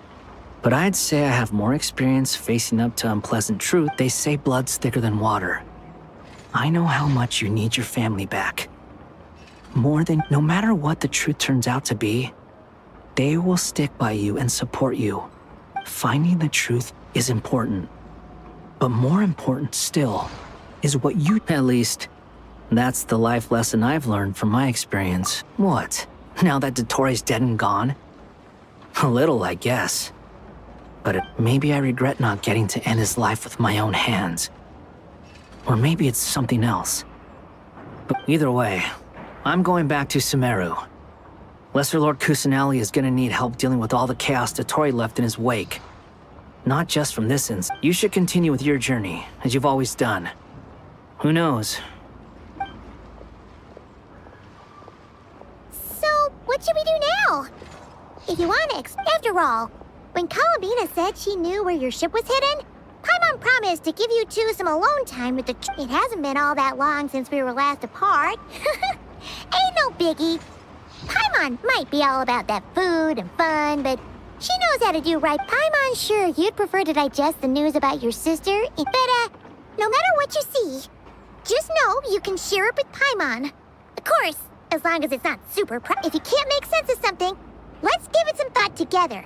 But I'd say I have more experience facing up to unpleasant truth. They say blood's thicker than water. I know how much you need your family back. More than... No matter what the truth turns out to be, they will stick by you and support you. Finding the truth is important. But more important still is what you... At least, that's the life lesson I've learned from my experience. What? Now that Dottore's dead and gone? A little, I guess. But maybe I regret not getting to end his life with my own hands. Or maybe it's something else. But either way, I'm going back to Sumeru. Lesser Lord Kusanali is gonna need help dealing with all the chaos Dottore left in his wake. Not just from this instance. You should continue with your journey, as you've always done. Who knows? So, what should we do now? If you want to, after all, when Columbina said she knew where your ship was hidden, Paimon promised to give you two some alone time with the... It hasn't been all that long since we were last apart. Ain't no biggie. Paimon might be all about that food and fun, but she knows how to do right. Paimon's sure you'd prefer to digest the news about your sister, but no matter what you see, just know you can share it with Paimon. Of course, as long as it's not super if you can't make sense of something, let's give it some thought together.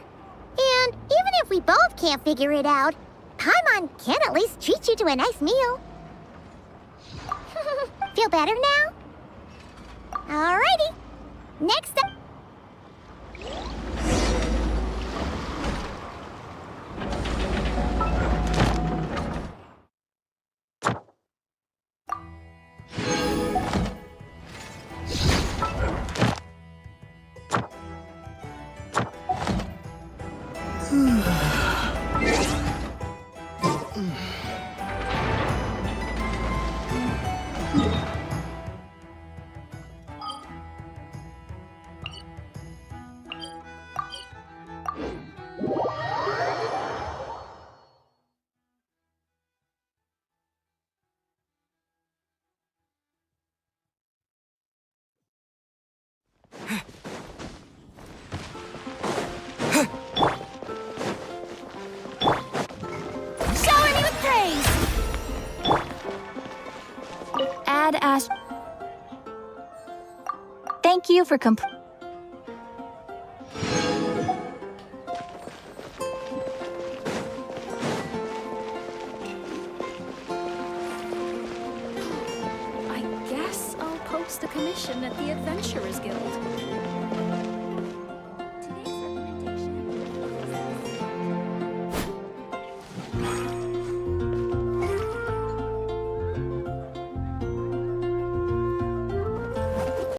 And even if we both can't figure it out, Paimon can at least treat you to a nice meal. Feel better now? Alrighty. Next up. Shower me with praise! Add Ash. Thank you for I guess I'll post a commission at the Adventurers Guild.